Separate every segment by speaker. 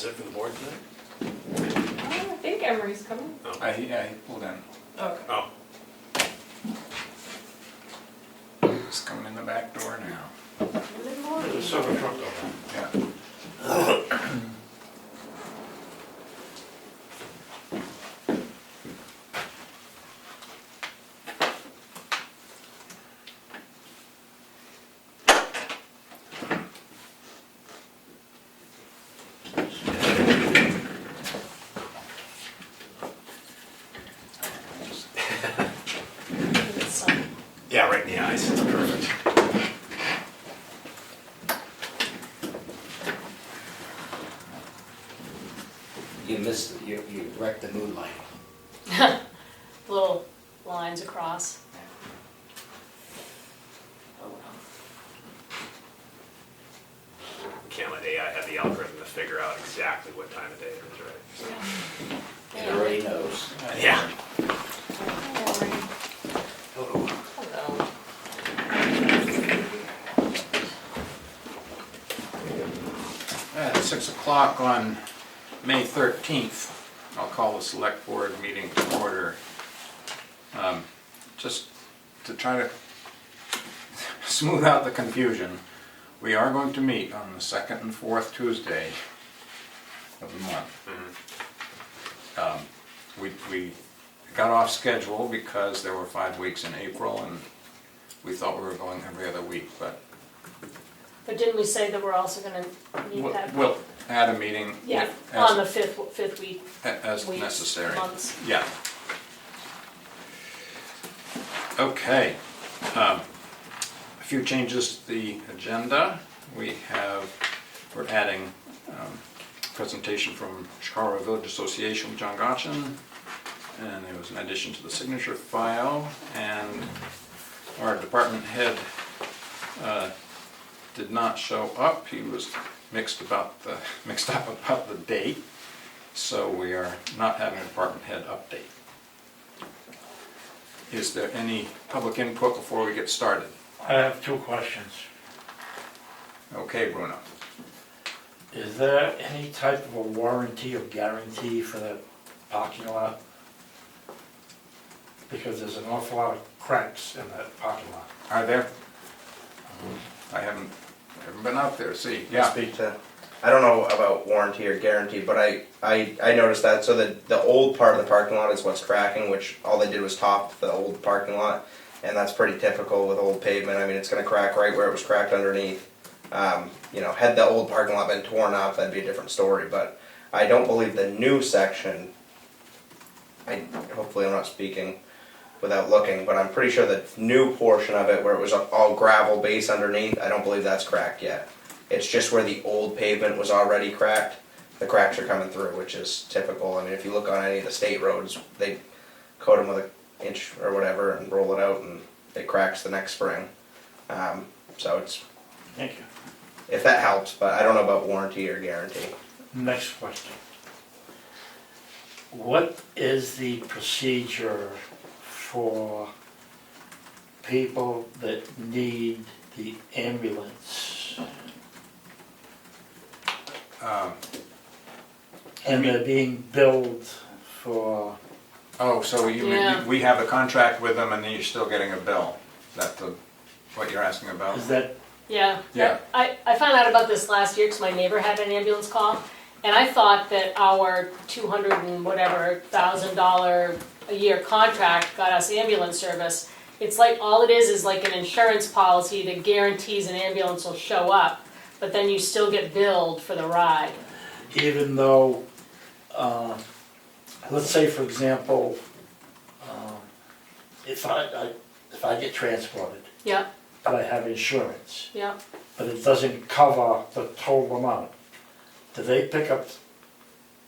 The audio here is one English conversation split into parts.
Speaker 1: this it for the board tonight?
Speaker 2: I think Emery's coming.
Speaker 1: Oh.
Speaker 3: Yeah, he pulled in.
Speaker 2: Okay.
Speaker 1: Oh,
Speaker 3: He's coming in the back door now.
Speaker 2: Good morning.
Speaker 1: there's a silver truck over
Speaker 3: Yeah.
Speaker 2: It's sun.
Speaker 1: Yeah, right in the eyes, it's perfect.
Speaker 4: You missed it, you wrecked the mood lighting.
Speaker 2: Little lines across. Oh well.
Speaker 1: Can't let AI have the algorithm to figure out exactly what time of day it is, right?
Speaker 2: Yeah.
Speaker 4: It already knows.
Speaker 1: Yeah.
Speaker 2: Hello.
Speaker 3: At 6 o'clock on May 13th, I'll call the select board meeting to order. Just to try to smooth out the confusion, we are going to meet on the second and fourth Tuesday of the month. We got off schedule because there were 5 weeks in April and we thought we were going every other week, but
Speaker 2: But didn't we say that we're also gonna meet that?
Speaker 3: we'll add a meeting
Speaker 2: Yeah,
Speaker 3: as-
Speaker 2: on the fifth week.
Speaker 3: as
Speaker 2: weeks,
Speaker 3: necessary.
Speaker 2: months.
Speaker 3: Yeah. Okay. A few changes to the agenda. We're adding presentation from Chicago Village Association with John Gotchen, and there was an addition to the signature file, and our department head did not show up. He was mixed up about the date, so we are not having a department head update. Is there any public input before we get started?
Speaker 5: I have two questions.
Speaker 3: Okay, Bruno.
Speaker 5: Is there any type of a warranty or guarantee for the parking lot? Because there's an awful lot of cracks in that parking lot.
Speaker 3: Are there? I haven't been out there, see, yeah.
Speaker 6: Speak to, I don't know about warranty or guarantee, but I noticed that, so the old part of the parking lot is what's cracking, which all they did was top the old parking lot, and that's pretty typical with old pavement. I mean, it's gonna crack right where it was cracked underneath. You know, had the old parking lot been torn up, that'd be a different story, but I don't believe the new section, hopefully I'm not speaking without looking, but I'm pretty sure the new portion of it where it was all gravel base underneath, I don't believe that's cracked yet. It's just where the old pavement was already cracked, the cracks are coming through, which is typical. I mean, if you look on any of the state roads, they coat them with an inch or whatever and roll it out and it cracks the next spring. So it's,
Speaker 5: Thank you.
Speaker 6: if that helps, but I don't know about warranty or guarantee.
Speaker 5: Next question. What is the procedure for people that need the ambulance? And they're being billed for,
Speaker 3: Oh, so
Speaker 2: Yeah.
Speaker 3: we have a contract with them and then you're still getting a bill? Is that what you're asking about?
Speaker 5: is that,
Speaker 2: Yeah.
Speaker 3: Yeah.
Speaker 2: I found out about this last year because my neighbor had an ambulance call, and I thought that our $200 and whatever $1,000 a year contract got us ambulance service. It's like, all it is like an insurance policy that guarantees an ambulance will show up, but then you still get billed for the ride.
Speaker 5: even though, let's say for example, if I get transported,
Speaker 2: Yeah,
Speaker 5: but I have insurance,
Speaker 2: yeah.
Speaker 5: but it doesn't cover the total amount, do they pick up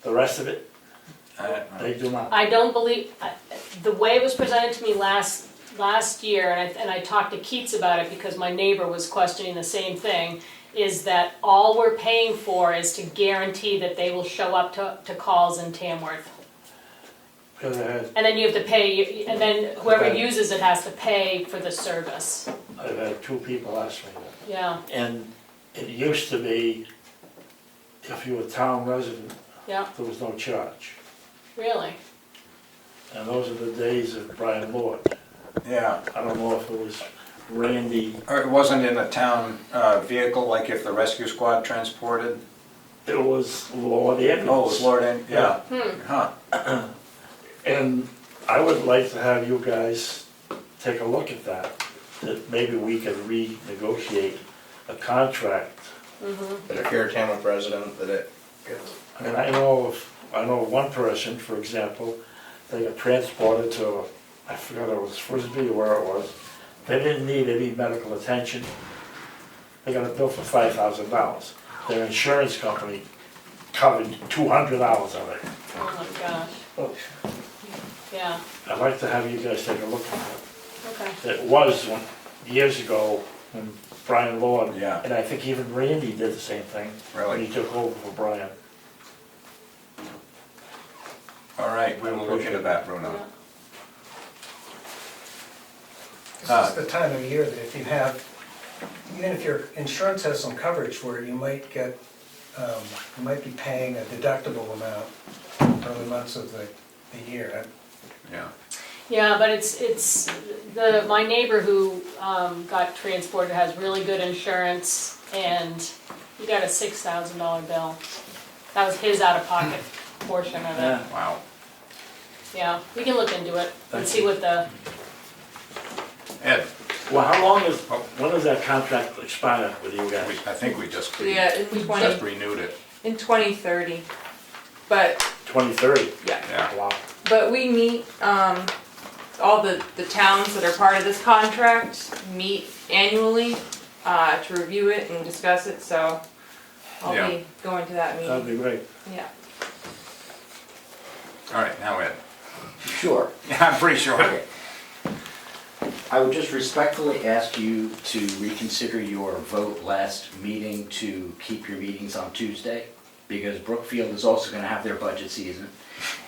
Speaker 5: the rest of it? They do not.
Speaker 2: I don't believe, the way it was presented to me last year, and I talked to Keats about it because my neighbor was questioning the same thing, is that all we're paying for is to guarantee that they will show up to calls in Tamworth.
Speaker 5: Because
Speaker 2: And then you have to pay, and then whoever
Speaker 5: Okay.
Speaker 2: uses it has to pay for the service.
Speaker 5: I've had two people ask me that.
Speaker 2: Yeah,
Speaker 5: And it used to be, if you were a town resident,
Speaker 2: Yeah,
Speaker 5: there was no charge.
Speaker 2: really?
Speaker 5: And those are the days of Brian Lord.
Speaker 3: Yeah.
Speaker 5: I don't know if it was Randy,
Speaker 3: Or it wasn't in a town vehicle, like if the rescue squad transported?
Speaker 5: it was Lord ambulance.
Speaker 3: Oh, it was Lord, yeah. Huh.
Speaker 5: And I would like to have you guys take a look at that, that maybe we could renegotiate a contract.
Speaker 6: But if you're a Tamworth resident, that it gets.
Speaker 5: I mean, I know one person, for example, they got transported to, I forgot it was Frisbee or where it was. They didn't need any medical attention. They got a bill for $5,000. Their insurance company covered 200 hours of it.
Speaker 2: Oh my gosh, yeah,
Speaker 5: I'd like to have you guys take a look at
Speaker 2: okay.
Speaker 5: it. It was years ago when Brian Lord,
Speaker 3: Yeah.
Speaker 5: and I think even Randy did the same thing. When
Speaker 3: Really?
Speaker 5: he took over for Brian.
Speaker 3: All right, we will look into that, Bruno.
Speaker 2: Yeah.
Speaker 7: This is the time of year that if you have, even if your insurance has some coverage where you might get, you might be paying a deductible amount early months of the year.
Speaker 3: Yeah.
Speaker 2: Yeah, but it's my neighbor who got transported has really good insurance, and he got a $6,000 bill. That was his out-of-pocket portion of it.
Speaker 3: Wow.
Speaker 2: Yeah, we can look into it and see what the,
Speaker 3: Ed,
Speaker 5: Well, how long when does that contract expire with you guys?
Speaker 3: I think we just
Speaker 8: Yeah, in
Speaker 3: just
Speaker 8: 20,
Speaker 3: renewed it.
Speaker 8: in 2030. But,
Speaker 5: 2030?
Speaker 8: yeah,
Speaker 3: Yeah.
Speaker 5: Wow.
Speaker 8: but we meet, all the towns that are part of this contract meet annually, to review it and discuss it, so I'll
Speaker 3: Yeah.
Speaker 8: be going to that
Speaker 5: That'd
Speaker 8: meeting,
Speaker 5: be great.
Speaker 8: yeah.
Speaker 3: All right, now Ed.
Speaker 4: Sure.
Speaker 3: Yeah, I'm pretty sure.
Speaker 4: Okay. I would just respectfully ask you to reconsider your vote last meeting to keep your meetings on Tuesday, because Brookfield is also gonna have their budget season.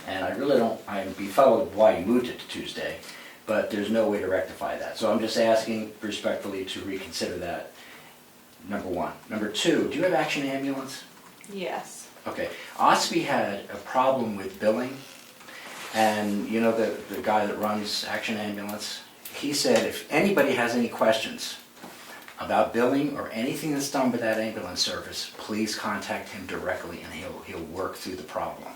Speaker 4: And I really don't, I'm befuddled why you moved it to Tuesday, but there's no way to rectify that. So I'm just asking respectfully to reconsider that, number one. Number two, do you have Action Ambulance?
Speaker 8: Yes.
Speaker 4: Okay, Ospey had a problem with billing, and you know the guy that runs Action Ambulance? He said if anybody has any questions about billing or anything that's done with that ambulance service, please contact him directly and he'll work through the problem.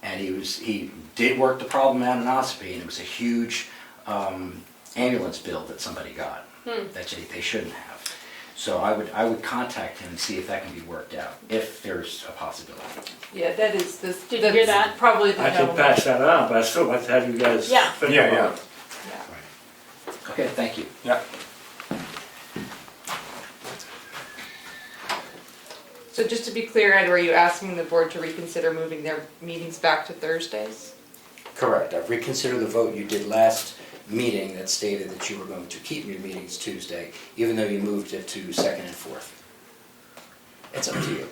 Speaker 4: And he did work the problem out in Ospey, and it was a huge ambulance bill that somebody got that they shouldn't have. So I would contact him and see if that can be worked out, if there's a possibility.
Speaker 8: Yeah, that is, this.
Speaker 2: Did you hear
Speaker 8: that's
Speaker 2: that?
Speaker 8: Probably the
Speaker 5: I can
Speaker 8: gentleman.
Speaker 5: pass that on, but I'd still like to have you guys
Speaker 2: Yeah.
Speaker 5: think
Speaker 3: Yeah,
Speaker 5: about it.
Speaker 8: Yeah.
Speaker 4: Okay, thank you.
Speaker 3: Yeah.
Speaker 8: So just to be clear, Ed, were you asking the board to reconsider moving their meetings back to Thursdays?
Speaker 4: Correct. I've reconsidered the vote you did last meeting that stated that you were going to keep your meetings Tuesday, even though you moved it to second and fourth. It's up to you.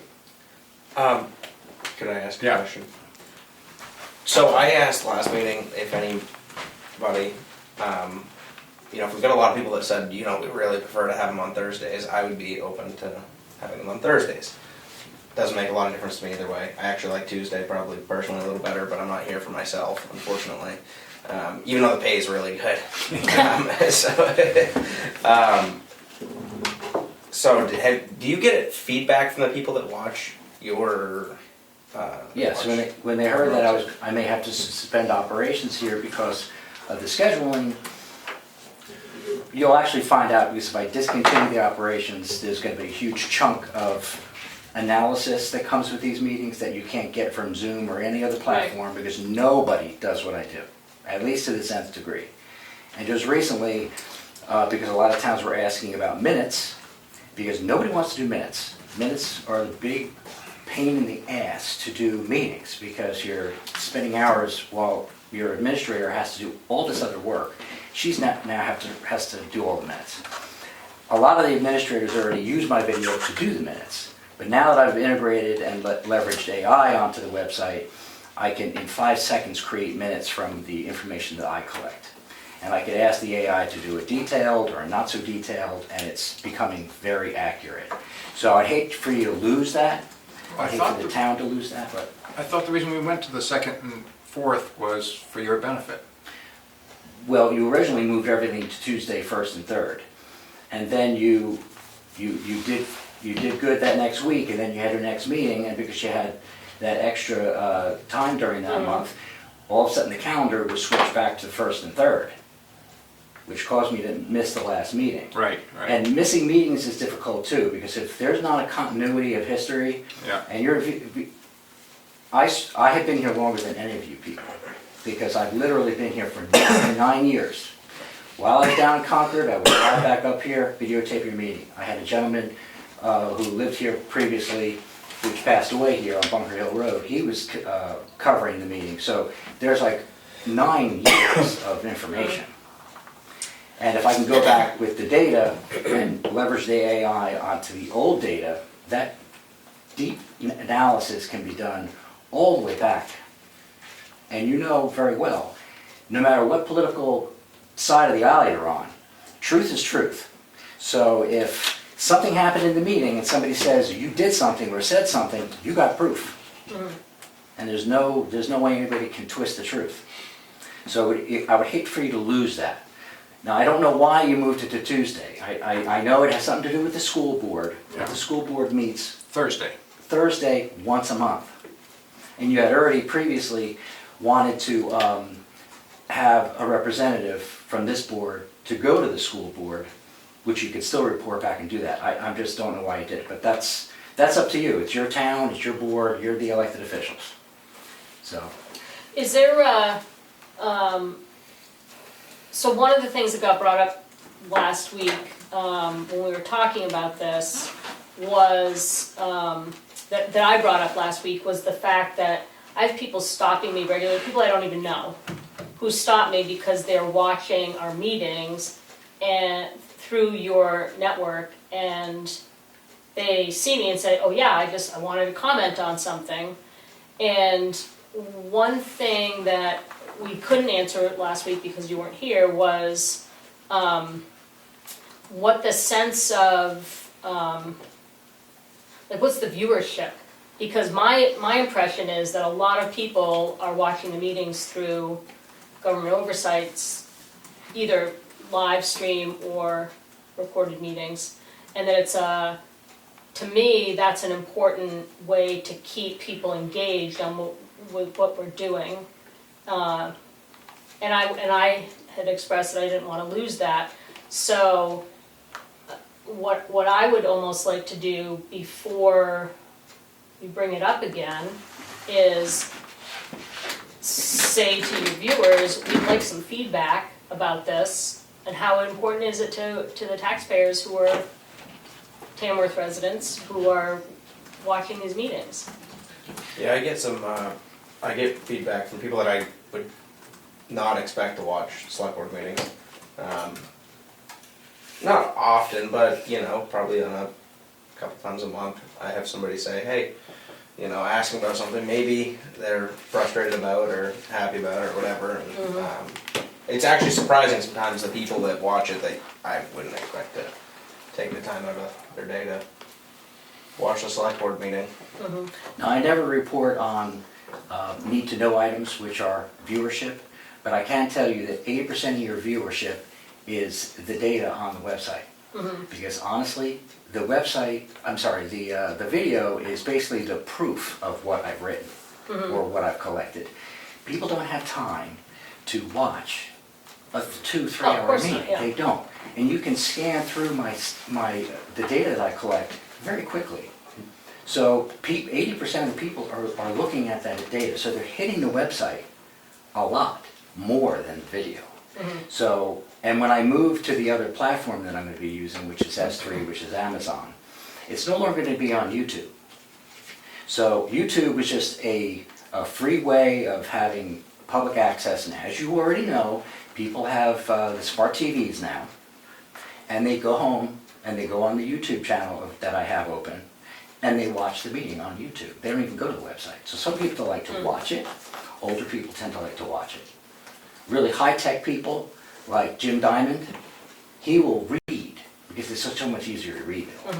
Speaker 6: Could I ask a
Speaker 3: Yeah.
Speaker 6: question? So I asked last meeting if anybody, if we've got a lot of people that said, we really prefer to have them on Thursdays, I would be open to having them on Thursdays. Doesn't make a lot of difference to me either way. I actually like Tuesday probably personally a little better, but I'm not here for myself, unfortunately. Even though the pay is really good. So do you get feedback from the people that watch your?
Speaker 4: Yes,
Speaker 6: watch-
Speaker 4: when they heard that I may have to suspend operations here because of the scheduling, you'll actually find out, because if I discontinue the operations, there's going to be a huge chunk of analysis that comes with these meetings that you can't get from Zoom or any other platform, because nobody does what I do, at least to the nth degree. And just recently, because a lot of towns were asking about minutes, because nobody wants to do minutes. Minutes are the big pain in the ass to do meetings, because you're spending hours while your administrator has to do all this other work. She's now has to do all the minutes. A lot of the administrators already use my video to do the minutes, but now that I've integrated and leveraged AI onto the website, I can in 5 seconds create minutes from the information that I collect. And I could ask the AI to do a detailed or a not so detailed, and it's becoming very accurate. So I'd hate for you to lose that,
Speaker 3: I
Speaker 4: I hate
Speaker 3: thought
Speaker 4: for the
Speaker 3: the-
Speaker 4: town to lose that, but
Speaker 3: I thought the reason we went to the 2nd and 4th was for your benefit.
Speaker 4: well, you originally moved everything to Tuesday, 1st and 3rd. And then you did good that next week, and then you had your next meeting, and because you had that extra time during that month, all of a sudden the calendar was switched back to 1st and 3rd, which caused me to miss the last meeting.
Speaker 3: Right, right.
Speaker 4: And missing meetings is difficult too, because if there's not a continuity of history,
Speaker 3: Yeah.
Speaker 4: and I have been here longer than any of you people, because I've literally been here for 9 years. While I was down in Concord, I would fly back up here, videotape your meeting. I had a gentleman who lived here previously, which passed away here on Bunker Hill Road. He was covering the meeting, so there's like 9 years of information. And if I can go back with the data and leverage the AI onto the old data, that deep analysis can be done all the way back. And you know very well, no matter what political side of the aisle you're on, truth is truth. So if something happened in the meeting and somebody says you did something or said something, you got proof. And there's no way anybody can twist the truth. So I would hate for you to lose that. Now, I don't know why you moved it to Tuesday. I know it has something to do with the school board.
Speaker 3: Yeah.
Speaker 4: The school board meets
Speaker 3: Thursday.
Speaker 4: Thursday once a month. And you had already previously wanted to have a representative from this board to go to the school board, which you could still report back and do that. I just don't know why you did it, but that's up to you. It's your town, it's your board, you're the elected officials. So,
Speaker 2: Is there a, so one of the things that got brought up last week, when we were talking about this, was, that I brought up last week, was the fact that I have people stopping me regularly, people I don't even know, who stop me because they're watching our meetings and through your network, and they see me and say, oh yeah, I wanted to comment on something. And one thing that we couldn't answer last week because you weren't here was what the sense of, like what's the viewership? Because my impression is that a lot of people are watching the meetings through Government Oversight's either live stream or recorded meetings, and that it's to me, that's an important way to keep people engaged on with what we're doing. And I had expressed that I didn't want to lose that. So what I would almost like to do before we bring it up again is say to your viewers, we'd like some feedback about this, and how important is it to the taxpayers who are Tamworth residents who are watching these meetings.
Speaker 6: Yeah, I get feedback from people that I would not expect to watch select board meetings. Not often, but probably on a couple times a month, I have somebody say, hey, asking about something maybe they're frustrated about or happy about or whatever. And, it's actually surprising sometimes the people that watch it that I wouldn't expect to take the time out of their day to watch the select board meeting.
Speaker 4: now I never report on need-to-know items, which are viewership, but I can tell you that 80% of your viewership is the data on the website. Because honestly, the website, the video is basically the proof of what I've written or what I've collected. People don't have time to watch a 2-3
Speaker 2: Oh, of
Speaker 4: hour
Speaker 2: course
Speaker 4: meeting.
Speaker 2: not, yeah.
Speaker 4: They don't. And you can scan through the data that I collect very quickly. So 80% of the people are looking at that data, so they're hitting the website a lot more than the video. So, and when I move to the other platform that I'm going to be using, which is S3, which is Amazon, it's no longer going to be on YouTube. So YouTube is just a free way of having public access, and as you already know, people have the smart TVs now, and they go home and they go on the YouTube channel that I have open, and they watch the meeting on YouTube. They don't even go to the website. So some people like to watch it, older people tend to like to watch it. Really high-tech people, like Jim Diamond, he will read, because it's so much easier to read it.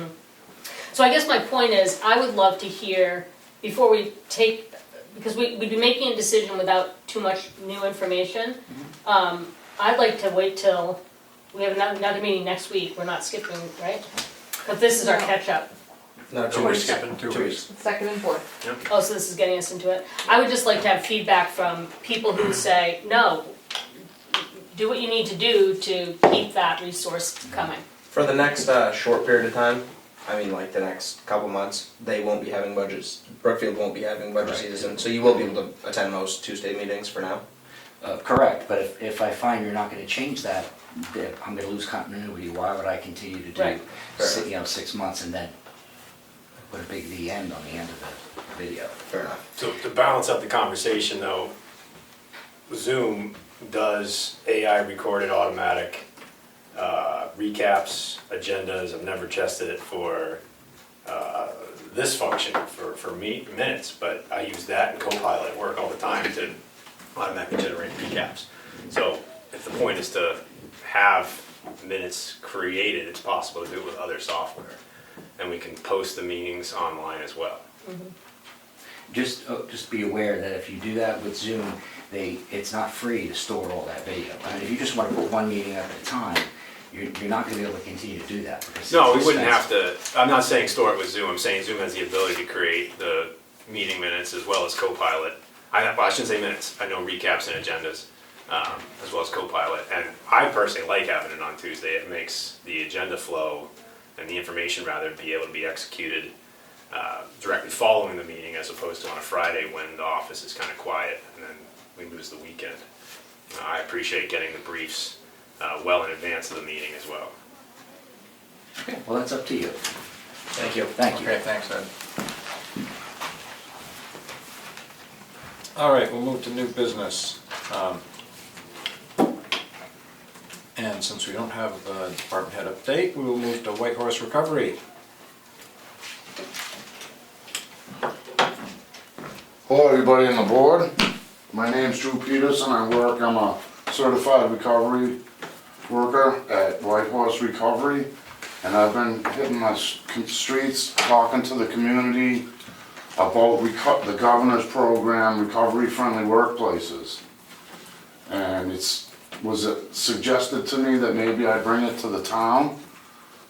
Speaker 2: So I guess my point is, I would love to hear, before we take, because we'd be making a decision without too much new information. I'd like to wait till, we have another meeting next week, we're not skipping, right? But this is our
Speaker 8: No.
Speaker 2: catch-up.
Speaker 6: No,
Speaker 3: So we're skipping 2 weeks.
Speaker 8: Second and fourth.
Speaker 2: Oh, so this is getting us into it. I would just like to have feedback from people who say, no, do what you need to do to keep that resource coming.
Speaker 6: For the next short period of time, I mean like the next couple months, they won't be having budgets. Brookfield won't be having budget season, so you will be able to attend most Tuesday meetings for now.
Speaker 4: Correct, but if I find you're not gonna change that, then I'm gonna lose continuity. Why would I continue to do,
Speaker 2: Right.
Speaker 4: 6 months and then put a big the end on the end of the video?
Speaker 6: Fair enough.
Speaker 1: So to balance out the conversation though, Zoom does AI recorded automatic recaps, agendas. I've never tested it for this function for minutes, but I use that in Copilot at work all the time to automatically generate recaps. So if the point is to have minutes created, it's possible to do it with other software. And we can post the meetings online as well.
Speaker 4: Just be aware that if you do that with Zoom, it's not free to store all that video. I mean, if you just want to put one meeting up at a time, you're not going to be able to continue to do that. Because
Speaker 1: No,
Speaker 4: it's
Speaker 1: we wouldn't have
Speaker 4: expensive.
Speaker 1: to, I'm not saying store it with Zoom, I'm saying Zoom has the ability to create the meeting minutes as well as Copilot. I shouldn't say minutes, I know recaps and agendas, as well as Copilot. And I personally like having it on Tuesday, it makes the agenda flow and the information rather be able to be executed directly following the meeting as opposed to on a Friday when the office is kind of quiet and then we lose the weekend. I appreciate getting the briefs well in advance of the meeting as well.
Speaker 4: Okay, well, that's up to you.
Speaker 6: Thank you.
Speaker 4: Thank you.
Speaker 3: Okay, thanks, Ed. All right, we'll move to new business. And since we don't have a department head update, we will move to White Horse Recovery.
Speaker 9: Hello, everybody on the board. My name's Drew Peterson. I'm a certified recovery worker at White Horse Recovery. And I've been hitting the streets, talking to the community about the governor's program, Recovery Friendly Workplaces. And was suggested to me that maybe I bring it to the town,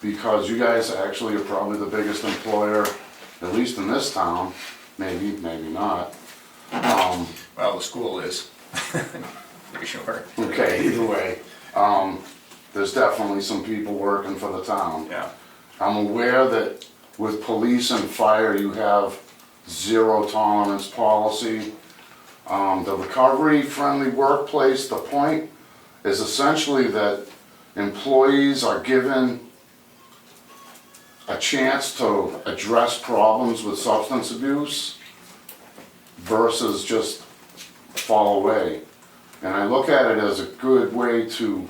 Speaker 9: because you guys actually are probably the biggest employer, at least in this town, maybe not.
Speaker 3: Well, the school is, pretty sure.
Speaker 9: Okay, either way, there's definitely some people working for the town.
Speaker 3: Yeah.
Speaker 9: I'm aware that with police and fire, you have zero tolerance policy. The recovery-friendly workplace, the point is essentially that employees are given a chance to address problems with substance abuse versus just fall away. And I look at it as a good way to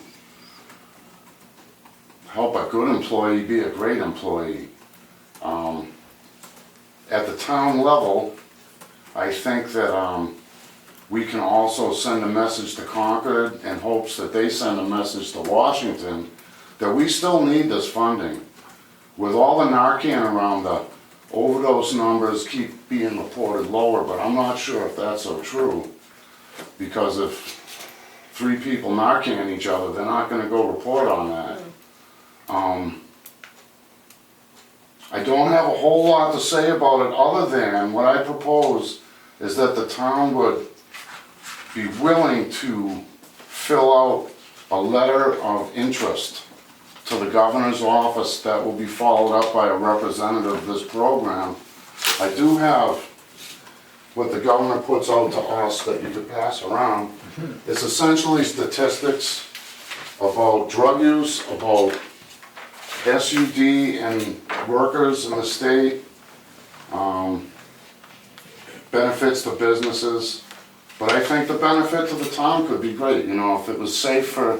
Speaker 9: help a good employee be a great employee. At the town level, I think that we can also send a message to Concord in hopes that they send a message to Washington that we still need this funding. With all the Narcan around, the overdose numbers keep being reported lower, but I'm not sure if that's so true. Because if 3 people Narcan each other, they're not gonna go report on that. I don't have a whole lot to say about it other than what I propose is that the town would be willing to fill out a letter of interest to the governor's office that will be followed up by a representative of this program. I do have what the governor puts out to us that you could pass around. It's essentially statistics about drug use, about SUD and workers in the state, benefits to businesses. But I think the benefit to the town could be great, you know, if it was safe for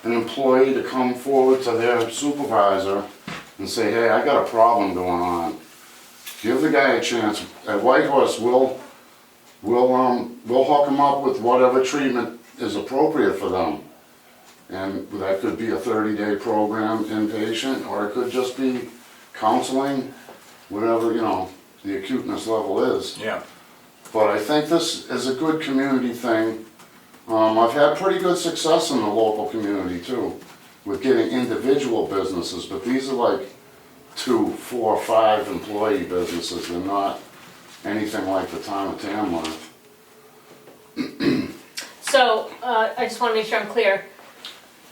Speaker 9: an employee to come forward to their supervisor and say, hey, I got a problem going on. Give the guy a chance. At White Horse, we'll hook them up with whatever treatment is appropriate for them. And that could be a 30-day program inpatient, or it could just be counseling. whatever, you know, the acuteness level is.
Speaker 3: Yeah.
Speaker 9: But I think this is a good community thing. I've had pretty good success in the local community too, with getting individual businesses, but these are like 2, 4, 5 employee businesses. They're not anything like the town of Tamworth.
Speaker 2: So, I just wanna make sure I'm clear.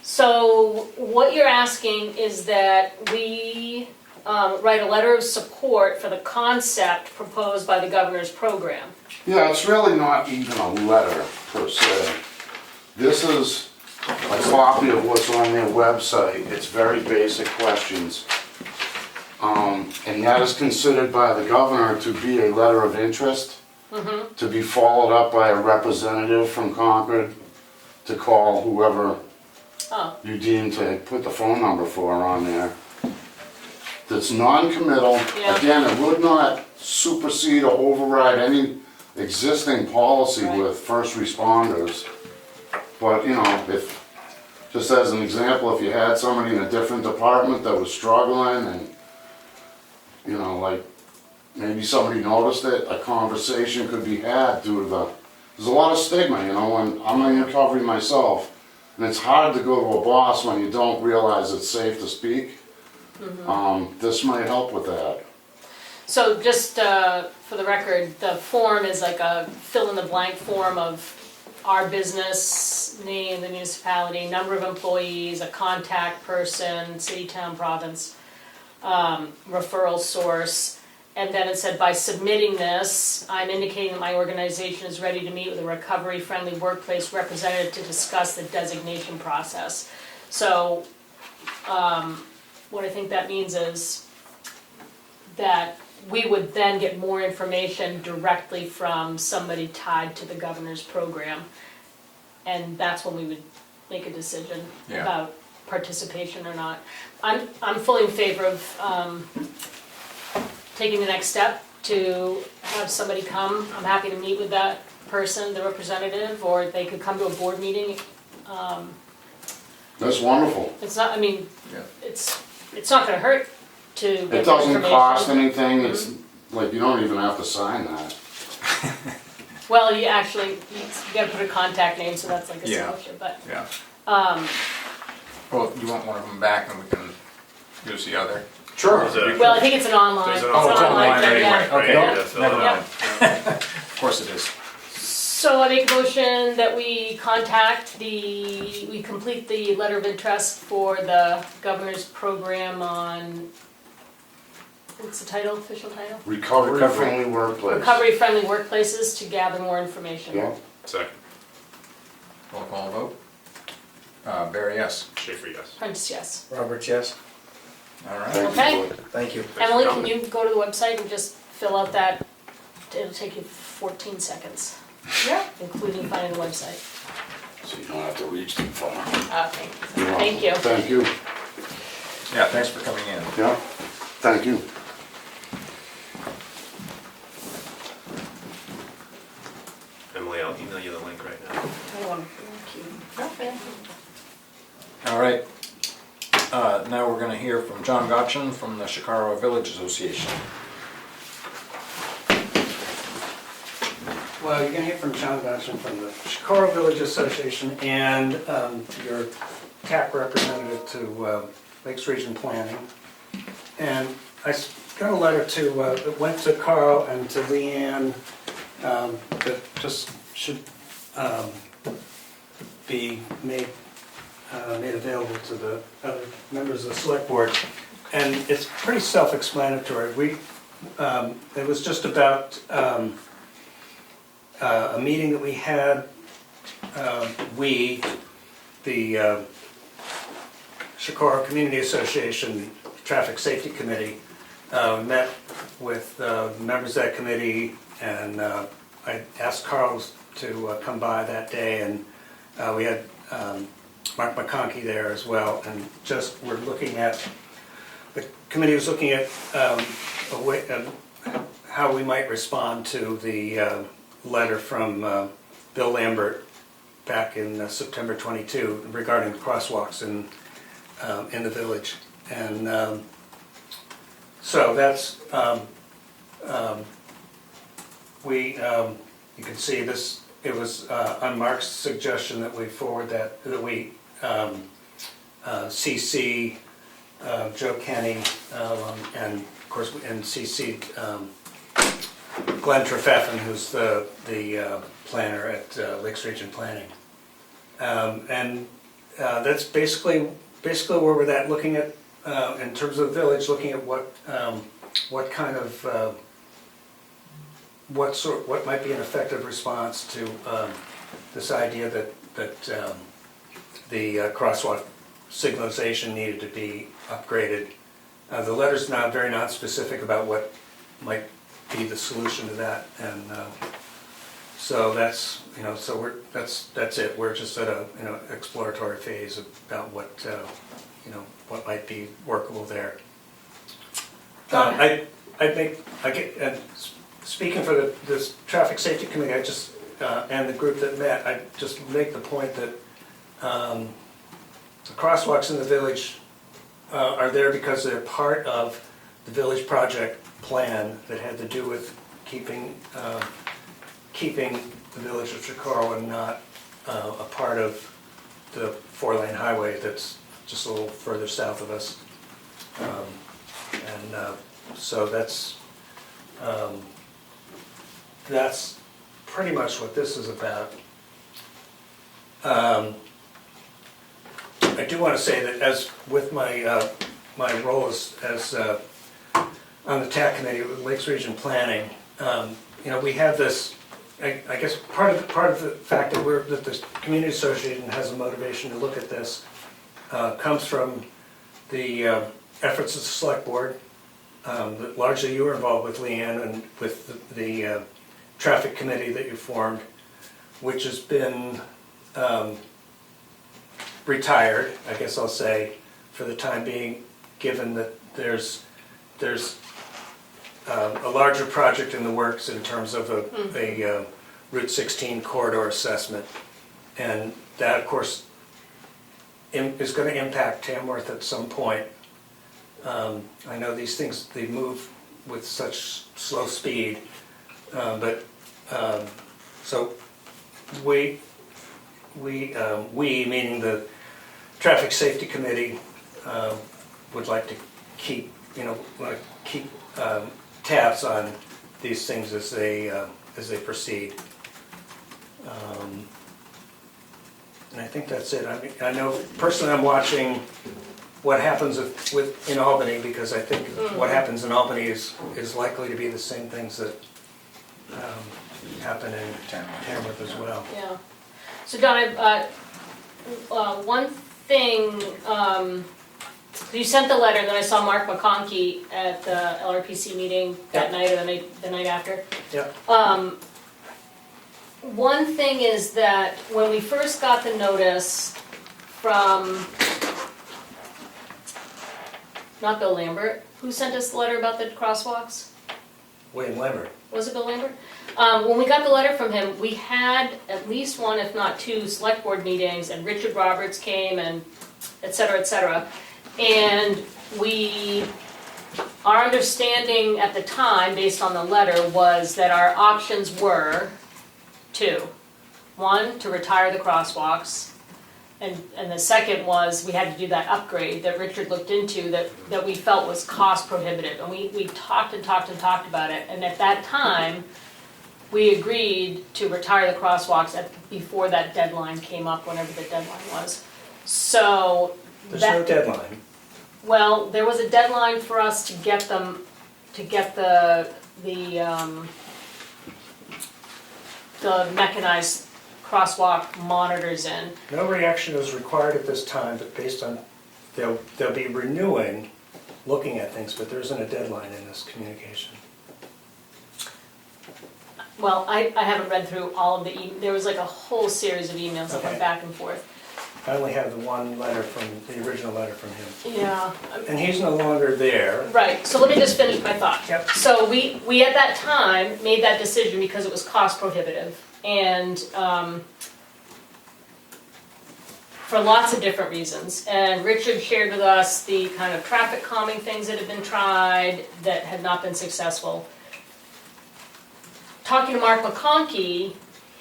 Speaker 2: So, what you're asking is that we, write a letter of support for the concept proposed by the governor's program.
Speaker 9: Yeah, it's really not even a letter per se. This is a copy of what's on their website. It's very basic questions. And that is considered by the governor to be a letter of interest, to be followed up by a representative from Concord to call whoever
Speaker 2: Oh,
Speaker 9: you deem to put the phone number for on there. That's non-committal.
Speaker 2: Yeah.
Speaker 9: Again, it would not supersede or override any existing policy
Speaker 2: Right.
Speaker 9: with first responders. But, you know, if, just as an example, if you had somebody in a different department that was struggling and, you know, like, maybe somebody noticed it, a conversation could be had due to there's a lot of stigma, you know, when I'm in recovery myself, and it's hard to go to a boss when you don't realize it's safe to speak. This might help with that.
Speaker 2: so just, for the record, the form is like a fill-in-the-blank form of our business, name, the municipality, number of employees, a contact person, city, town, province, referral source. And then it said, by submitting this, I'm indicating that my organization is ready to meet with a recovery-friendly workplace representative to discuss the designation process. So, what I think that means is that we would then get more information directly from somebody tied to the governor's program. And that's when we would make a decision
Speaker 3: Yeah.
Speaker 2: about participation or not. I'm fully in favor of, taking the next step to have somebody come. I'm happy to meet with that person, the representative, or they could come to a board meeting.
Speaker 9: That's wonderful.
Speaker 2: It's not, I mean,
Speaker 3: Yeah.
Speaker 2: it's not gonna hurt to get
Speaker 9: It
Speaker 2: the
Speaker 9: doesn't cost
Speaker 2: information.
Speaker 9: anything, it's, like, you don't even have to sign that.
Speaker 2: Well, you actually, you gotta put a contact name, so that's like a
Speaker 3: Yeah.
Speaker 2: signature, but,
Speaker 3: Yeah. Well, you want one of them back and we can use the other?
Speaker 9: Sure.
Speaker 2: well, I think it's an online.
Speaker 1: There's an
Speaker 3: Oh, it's online
Speaker 2: thing,
Speaker 3: anyway,
Speaker 2: yeah.
Speaker 3: okay,
Speaker 1: Right, yeah,
Speaker 3: never
Speaker 1: yeah.
Speaker 3: mind. Of course it is.
Speaker 2: So I make a motion that we we complete the letter of interest for the governor's program on, what's the title, official title?
Speaker 9: Recovery-friendly workplace.
Speaker 2: Recovery-friendly workplaces to gather more information.
Speaker 9: Yeah.
Speaker 1: Second,
Speaker 3: Roll call vote. Barry, yes.
Speaker 1: Schaefer, yes.
Speaker 2: Prentice, yes.
Speaker 7: Robert, yes?
Speaker 3: All right.
Speaker 9: Thank you,
Speaker 2: Okay.
Speaker 9: Lloyd.
Speaker 6: Thank you.
Speaker 1: Thanks for
Speaker 2: Emily, can
Speaker 1: coming.
Speaker 2: you go to the website and just fill out that, it'll take you 14 seconds,
Speaker 8: Yeah.
Speaker 2: including finding the website.
Speaker 9: So you don't have to reach too far.
Speaker 2: Okay,
Speaker 9: You're welcome.
Speaker 2: thank you.
Speaker 9: Thank you.
Speaker 3: Yeah, thanks for coming in.
Speaker 9: Yeah, thank you.
Speaker 1: Emily, I'll email you the link right now.
Speaker 2: I want to thank you.
Speaker 3: All right. Now we're gonna hear from John Gotchen from the Chicago Village Association.
Speaker 7: Well, you're gonna hear from John Dodson from the Chicago Village Association and your TAC representative to Lakes Region Planning. And got a letter that went to Carl and to Leanne that just should be made available to the other members of the select board. And it's pretty self-explanatory. It was just about a meeting that we had, the Chicago Community Association Traffic Safety Committee, met with members of that committee, and I asked Carl to come by that day, and we had Mark McConkey there as well, and just we're looking at, the committee was looking at a way, how we might respond to the letter from Bill Lambert back in September 22 regarding the crosswalks in the village. And So that's, you can see this, it was on Mark's suggestion that we forward that we CC Joe Kenny, and of course, and CC Glenn Trefethen, who's the planner at Lakes Region Planning. And that's basically where we're at, looking at, in terms of the village, looking at what kind of, what might be an effective response to this idea that the crosswalk signalization needed to be upgraded. The letter's not very non-specific about what might be the solution to that, and so that's, so that's it. We're just at a exploratory phase about what what might be workable there. Speaking for this traffic safety committee, and the group that met, I just make the point that the crosswalks in the village are there because they're part of the village project plan that had to do with keeping the village of Chicoro and not a part of the 4-lane highway that's just a little further south of us. So that's pretty much what this is about. I do want to say that as with my my role as on the TAC committee with Lakes Region Planning, we have this. I guess part of the fact that that the community association has a motivation to look at this comes from the efforts of the select board. That largely you were involved with, Leanne, and with the traffic committee that you formed, which has been retired, I guess I'll say, for the time being, given that there's a larger project in the works in terms of a Route 16 corridor assessment, and that, of course, is going to impact Tamworth at some point. I know these things, they move with such slow speed, but so we meaning the Traffic Safety Committee, would like to keep tabs on these things as they proceed. And I think that's it. I know personally I'm watching what happens in Albany, because I think what happens in Albany is likely to be the same things that happen in Tamworth as well.
Speaker 2: Yeah. So Don, one thing, you sent the letter, then I saw Mark McConkey at the LRPC meeting that night or the night after.
Speaker 7: Yep.
Speaker 2: One thing is that when we first got the notice from, not Bill Lambert, who sent us the letter about the crosswalks?
Speaker 7: William Lambert.
Speaker 2: Was it Bill Lambert? When we got the letter from him, we had at least one, if not two, select board meetings, and Richard Roberts came, and et cetera, et cetera. And our understanding at the time, based on the letter, was that our options were two. One, to retire the crosswalks, and the second was we had to do that upgrade that Richard looked into that we felt was cost prohibitive. And we talked and talked and talked about it, and at that time, we agreed to retire the crosswalks before that deadline came up, whenever the deadline was. So
Speaker 7: There's no deadline.
Speaker 2: well, there was a deadline for us to get them, to get the mechanized crosswalk monitors in.
Speaker 7: No reaction is required at this time, but based on, they'll be renewing, looking at things, but there isn't a deadline in this communication.
Speaker 2: Well, I haven't read through all of there was like a whole series of emails that went
Speaker 7: Okay.
Speaker 2: back and forth.
Speaker 7: I only have the one letter from, the original letter from him.
Speaker 2: Yeah.
Speaker 7: And he's no longer there.
Speaker 2: Right, so let me just finish my thought.
Speaker 7: Yep.
Speaker 2: So we at that time made that decision because it was cost prohibitive. And for lots of different reasons. And Richard shared with us the kind of traffic calming things that had been tried that had not been successful. Talking to Mark McConkey,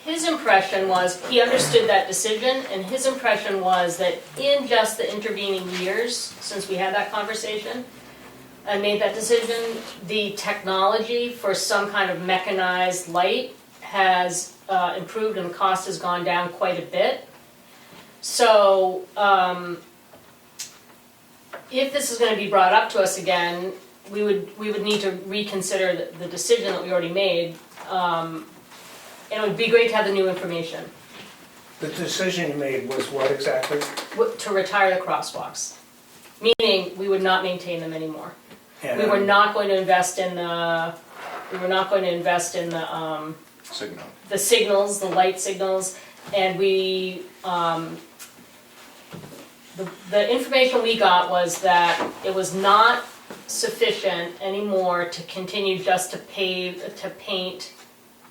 Speaker 2: his impression was, he understood that decision, and his impression was that in just the intervening years, since we had that conversation and made that decision, the technology for some kind of mechanized light has improved and the cost has gone down quite a bit. So, if this is gonna be brought up to us again, we would need to reconsider the decision that we already made. And it would be great to have the new information,
Speaker 7: The decision you made was what exactly?
Speaker 2: to retire the crosswalks. Meaning, we would not maintain them anymore.
Speaker 7: And,
Speaker 2: We were not going to invest in the,
Speaker 3: Signal.
Speaker 2: the signals, the light signals, and we, the information we got was that it was not sufficient anymore to continue just to paint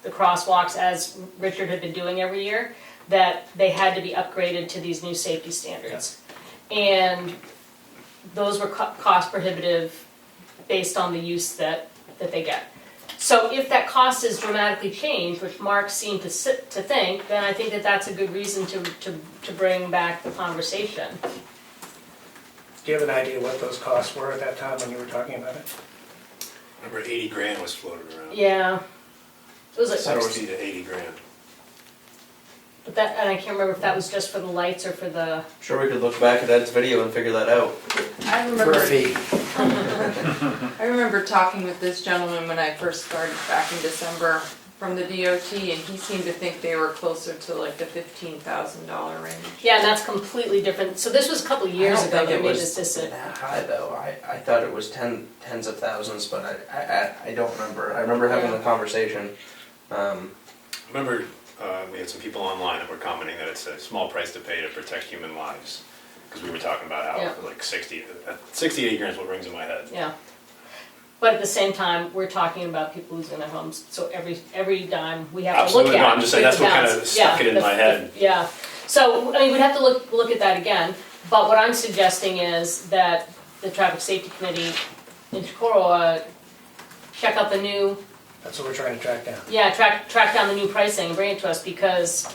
Speaker 2: the crosswalks as Richard had been doing every year, that they had to be upgraded to these new safety standards. And those were cost prohibitive based on the use that they get. So if that cost is dramatically changed, which Mark seemed to think, then I think that that's a good reason to bring back the conversation.
Speaker 7: do you have an idea what those costs were at that time when you were talking about it?
Speaker 1: Remember 80 grand was floated around.
Speaker 2: Yeah. It was
Speaker 1: Said it
Speaker 2: like,
Speaker 1: was either 80 grand.
Speaker 2: but that, and I can't remember if that was just for the lights or for the,
Speaker 6: Sure, we could look back at Ed's video and figure that out.
Speaker 8: I
Speaker 4: For a
Speaker 8: remember,
Speaker 4: fee.
Speaker 8: I remember talking with this gentleman when I first started back in December from the DOT, and he seemed to think they were closer to like the $15,000 range.
Speaker 2: yeah, and that's completely different. So this was a couple of years ago that we made this decision.
Speaker 6: that high though. I thought it was tens of thousands, but I don't remember. I remember having the conversation.
Speaker 1: Remember, we had some people online that were commenting that it's a small price to pay to protect human lives. Because we were talking about how
Speaker 2: Yeah.
Speaker 1: for like 60 to 80 grand is what rings in my head.
Speaker 2: Yeah. But at the same time, we're talking about people losing their homes, so every dime we have to look
Speaker 1: Absolutely,
Speaker 2: at.
Speaker 1: no, I'm just saying that's what kind of
Speaker 2: counts.
Speaker 1: stuck it in
Speaker 2: the-
Speaker 1: my head.
Speaker 2: Yeah, so, I mean, we'd have to look at that again, but what I'm suggesting is that the Traffic Safety Committee in Chicorowa check out the new,
Speaker 7: That's what we're trying to track down.
Speaker 2: yeah, track down the new pricing and bring it to us, because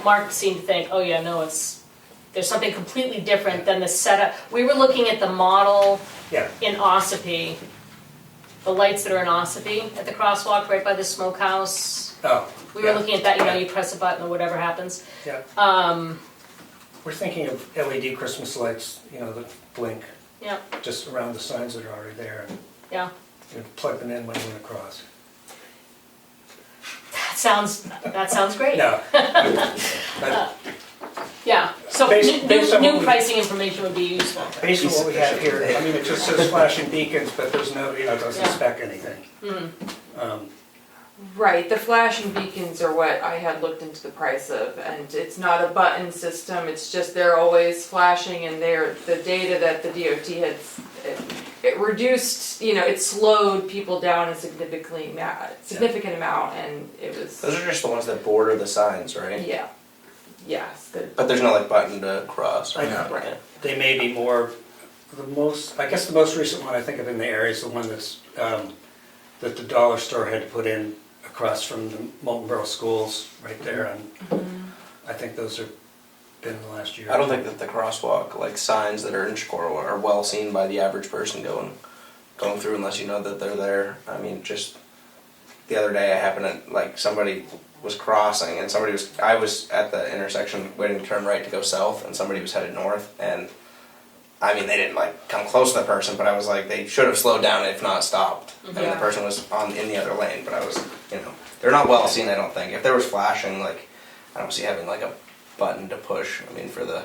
Speaker 2: Mark seemed to think, oh yeah, no, there's something completely different than the setup. We were looking at the model
Speaker 7: Yeah,
Speaker 2: in Ossipee, the lights that are in Ossipee at the crosswalk right by the smokehouse.
Speaker 7: oh,
Speaker 2: We were
Speaker 7: yeah.
Speaker 2: looking at that, you know, you press a button or whatever happens.
Speaker 7: Yeah,
Speaker 2: Um,
Speaker 7: we're thinking of LED Christmas lights, you know, that blink
Speaker 2: yeah,
Speaker 7: just around the signs that are already there. And
Speaker 2: yeah,
Speaker 7: you plug them in when you want to cross.
Speaker 2: that sounds great.
Speaker 7: No. But
Speaker 2: Yeah, so
Speaker 7: Based on what
Speaker 2: new
Speaker 7: we-
Speaker 2: pricing information would be useful.
Speaker 7: based on what we have here, I mean, it just says flashing beacons, but there's no, you know, it doesn't
Speaker 2: Yeah.
Speaker 7: spec anything.
Speaker 8: Right, the flashing beacons are what I had looked into the price of, and it's not a button system, it's just they're always flashing, and the data that the DOT had, it reduced, you know, it slowed people down a significant amount, and it was,
Speaker 6: Those are just the ones that border the signs, right?
Speaker 8: yeah, yes,
Speaker 6: But there's no like button to cross. Right?
Speaker 7: Yeah.
Speaker 6: Right.
Speaker 7: They may be more, I guess the most recent one I think of in the area is the one that's, that the dollar store had to put in across from the Molten Borough Schools, right there, and I think those have been in the last year.
Speaker 6: I don't think that the crosswalk like signs that are in Chicorowa are well seen by the average person going through unless you know that they're there. I mean, just the other day I happened to like somebody was crossing and I was at the intersection waiting to turn right to go south and somebody was headed north and I mean they didn't like come close to the person but I was like they should have slowed down if not stopped and the
Speaker 8: Yeah.
Speaker 6: person was in the other lane but I was they're not well seen I don't think. If there was flashing like I don't see having like a button to push I mean for the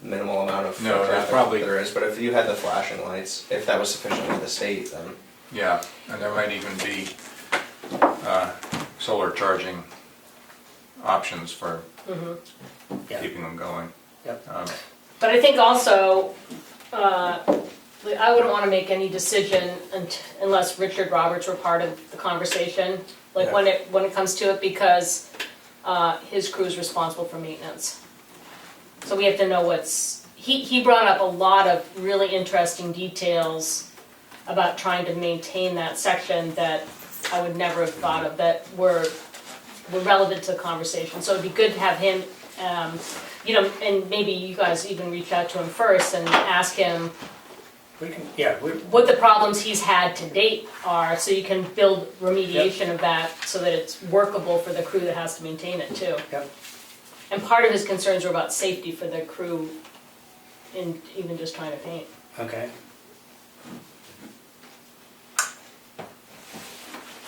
Speaker 6: minimal amount of
Speaker 3: No, there's
Speaker 6: traffic
Speaker 3: probably-
Speaker 6: there is but if you had the flashing lights if that was sufficient with the state then
Speaker 3: Yeah, and there might even be solar charging options for
Speaker 7: Yeah.
Speaker 3: keeping them going.
Speaker 7: Yep.
Speaker 2: But I think also, I wouldn't want to make any decision unless Richard Roberts were part of the conversation, like when it comes to it, because his crew is responsible for maintenance. So we have to know he brought up a lot of really interesting details about trying to maintain that section that I would never have thought of, that were relevant to the conversation. So it'd be good to have him, and maybe you guys even reach out to him first and ask him
Speaker 7: We can, yeah,
Speaker 2: what the problems he's had to date are, so you can build remediation of that so that it's workable for the crew that has to maintain it too.
Speaker 7: yep.
Speaker 2: And part of his concerns were about safety for the crew in even just trying to paint.
Speaker 7: Okay.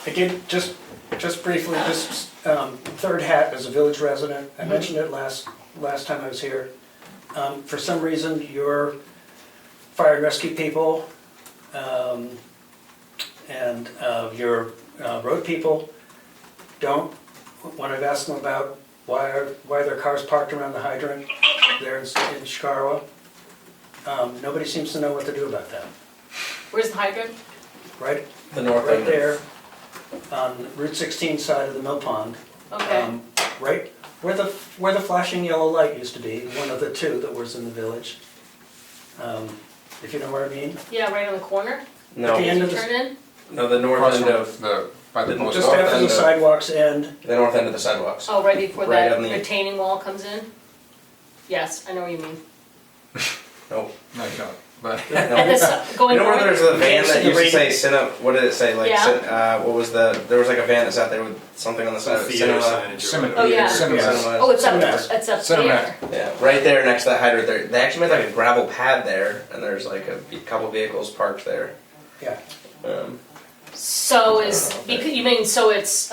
Speaker 7: I did, just briefly, this third hat as a village resident, I mentioned it last time I was here. For some reason, your fire and rescue people and your road people don't, when I've asked them about why their cars parked around the hydrant there in Chicago, nobody seems to know what to do about that.
Speaker 2: Where's the hydrant?
Speaker 7: Right,
Speaker 6: The north
Speaker 7: right
Speaker 6: end.
Speaker 7: there on Route 16 side of the mill pond.
Speaker 2: Okay,
Speaker 7: Right where the flashing yellow light used to be, one of the two that was in the village. If you know what I mean.
Speaker 2: yeah, right on the corner,
Speaker 7: At the
Speaker 6: No,
Speaker 7: end
Speaker 2: you
Speaker 7: of the,
Speaker 2: turn in?
Speaker 6: no, the north
Speaker 3: Across
Speaker 6: end
Speaker 3: from
Speaker 6: of,
Speaker 3: by the post
Speaker 7: just
Speaker 6: north
Speaker 7: after
Speaker 6: end
Speaker 7: the
Speaker 6: of-
Speaker 7: sidewalks end.
Speaker 6: the north end of the sidewalks.
Speaker 2: Oh, right before
Speaker 6: Right
Speaker 2: that
Speaker 6: on the-
Speaker 2: retaining wall comes in? Yes, I know what you mean.
Speaker 6: Nope.
Speaker 3: No, you don't, but,
Speaker 2: And this, going
Speaker 6: You know where
Speaker 2: north?
Speaker 6: there's a van that used to say
Speaker 7: Right.
Speaker 6: Cinema, what did it say, like,
Speaker 2: Yeah.
Speaker 6: what was there was like a van that sat there with something on the side of it,
Speaker 1: Theater
Speaker 6: Cinema.
Speaker 1: signage or
Speaker 3: Cinema.
Speaker 2: Oh, yeah.
Speaker 3: Cinema.
Speaker 2: Oh, it's up,
Speaker 7: Cinematic.
Speaker 2: it's up
Speaker 3: Cinematic.
Speaker 2: there.
Speaker 6: Yeah, right there next to that hydrant there. They actually made like a gravel pad there, and there's like a couple vehicles parked there.
Speaker 7: Yeah,
Speaker 2: So you mean, so it's,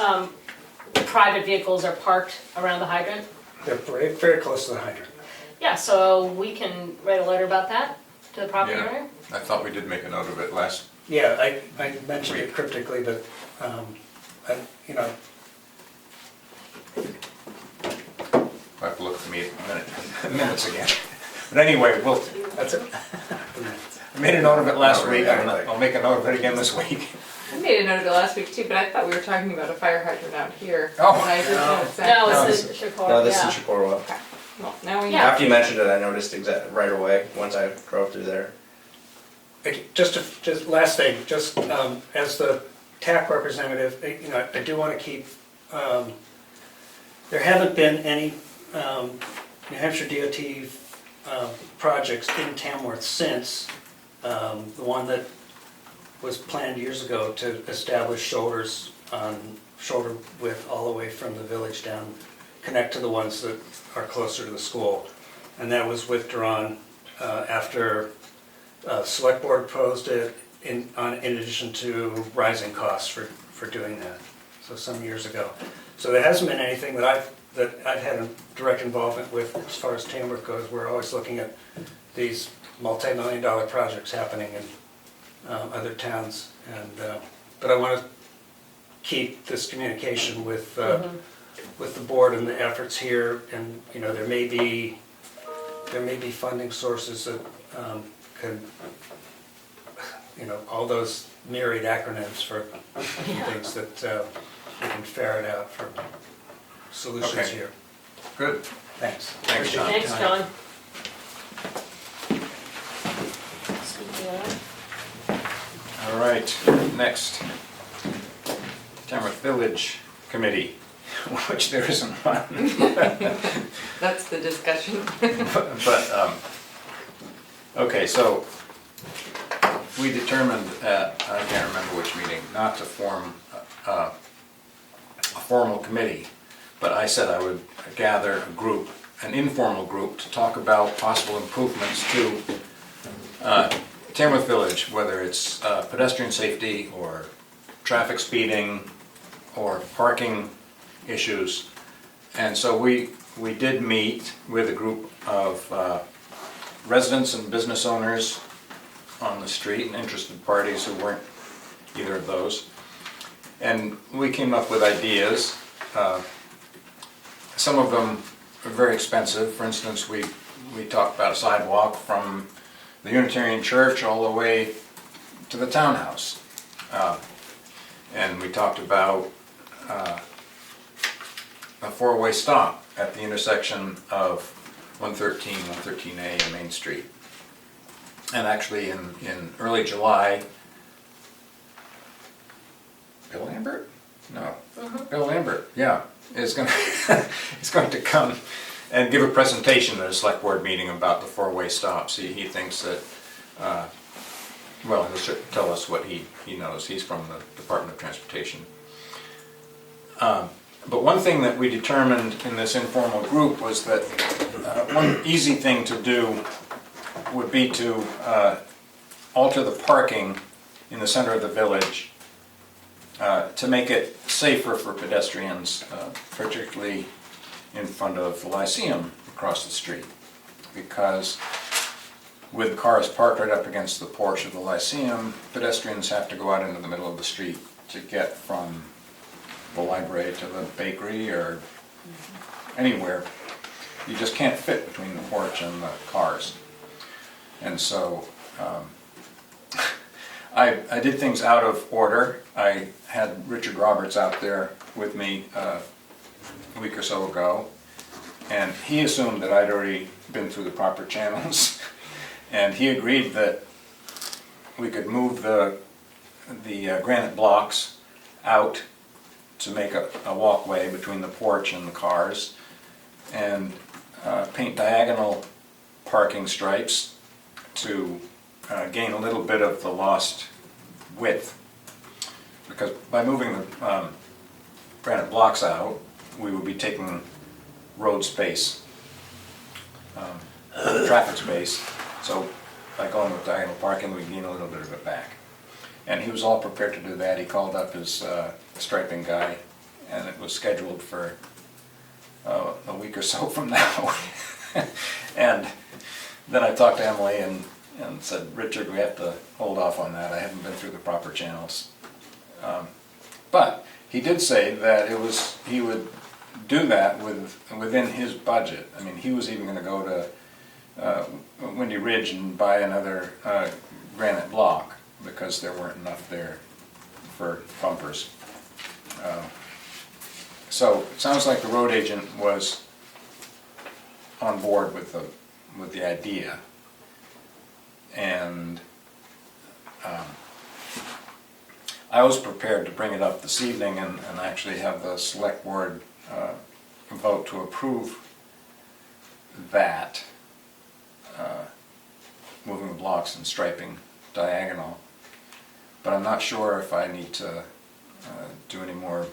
Speaker 2: private vehicles are parked around the hydrant?
Speaker 7: they're very, very close to the hydrant.
Speaker 2: Yeah, so we can write a letter about that to the property
Speaker 3: Yeah.
Speaker 2: owner?
Speaker 3: I thought we did make a note of it last.
Speaker 7: Yeah, I mentioned it cryptically, but, you know,
Speaker 3: I have to look at the minutes again. But anyway,
Speaker 7: that's it.
Speaker 3: I made a note of it last
Speaker 6: Not really,
Speaker 3: week,
Speaker 6: I don't think.
Speaker 3: I'll make a note of it again this week.
Speaker 8: I made a note of it last week too, but I thought we were talking about a fire hydrant out here.
Speaker 3: Oh.
Speaker 8: And I didn't know exactly.
Speaker 2: No,
Speaker 3: No,
Speaker 2: it's the Chicago,
Speaker 6: No, this
Speaker 2: yeah.
Speaker 6: is Chicorwa.
Speaker 8: Okay. Well, now we
Speaker 2: Yeah.
Speaker 8: know.
Speaker 6: After you mentioned it, I noticed right away once I drove through there.
Speaker 7: Just last thing, just as the TAC representative, you know, I do want to keep, there haven't been any New Hampshire DOT projects in Tamworth since the one that was planned years ago to establish shoulders on shoulder width all the way from the village down, connect to the ones that are closer to the school. And that was withdrawn after Select Board opposed it in addition to rising costs for doing that, so some years ago. So there hasn't been anything that I've had a direct involvement with as far as Tamworth goes. We're always looking at these multi-million-dollar projects happening in other towns, and but I want to keep this communication with the board and the efforts here, and you know there may be funding sources that can, you know, all those myriad acronyms for things that we can ferret out for solutions
Speaker 3: Okay.
Speaker 7: here.
Speaker 3: Good.
Speaker 7: Thanks.
Speaker 3: Thanks, John.
Speaker 2: Thanks, John. Speaking of,
Speaker 3: All right, next. Tamworth Village Committee, which there isn't one.
Speaker 8: That's the discussion.
Speaker 3: But, okay, so we determined at, I can't remember which meeting, not to form a formal committee, but I said I would gather a group, an informal group, to talk about possible improvements to Tamworth Village, whether it's pedestrian safety or traffic speeding or parking issues. And so we did meet with a group of residents and business owners on the street and interested parties who weren't either of those. And we came up with ideas. Some of them are very expensive. For instance, we talked about a sidewalk from the Unitarian Church all the way to the townhouse. And we talked about a four-way stop at the intersection of 113, 113A on Main Street. And actually in early July, Bill Lambert? No. Bill Lambert, yeah, is going is going to come and give a presentation at a select board meeting about the four-way stops. He thinks that, well, he'll tell us what he knows. He's from the Department of Transportation. But one thing that we determined in this informal group was that one easy thing to do would be to alter the parking in the center of the village to make it safer for pedestrians, particularly in front of the Lyceum across the street. Because with cars parked right up against the porch of the Lyceum, pedestrians have to go out into the middle of the street to get from the library to the bakery or anywhere. You just can't fit between the porch and the cars. And so I did things out of order. I had Richard Roberts out there with me a week or so ago, and he assumed that I'd already been through the proper channels, and he agreed that we could move the granite blocks out to make a walkway between the porch and the cars, and paint diagonal parking stripes to gain a little bit of the lost width. Because by moving the granite blocks out, we would be taking road space, traffic space. So by going with diagonal parking, we gain a little bit of it back. And he was all prepared to do that. He called up his striping guy, and it was scheduled for a week or so from now. And then I talked to Emily and said, Richard, we have to hold off on that. I haven't been through the proper channels. But he did say that he would do that within his budget. I mean, he was even going to go to Windy Ridge and buy another granite block because there weren't enough there for bumpers. So it sounds like the road agent was on board with the idea, and I was prepared to bring it up this evening and actually have the select board vote to approve that, moving the blocks and striping diagonal. But I'm not sure if I need to do any more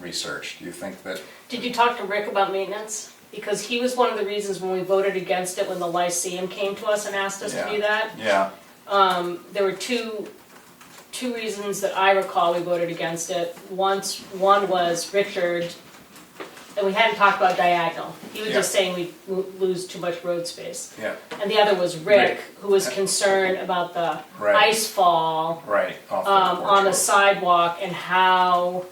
Speaker 3: research. Do you think that...
Speaker 2: Did you talk to Rick about maintenance? Because he was one of the reasons when we voted against it when the Lyceum came to us and asked us to do that.
Speaker 3: Yeah.
Speaker 2: There were two reasons that I recall we voted against it. One was Richard, and we hadn't talked about diagonal. He was just saying we'd lose too much road space.
Speaker 3: Yeah.
Speaker 2: And the other was Rick, who was concerned about the ice fall
Speaker 3: Right. Off the
Speaker 2: on the
Speaker 3: porch.
Speaker 2: sidewalk, and how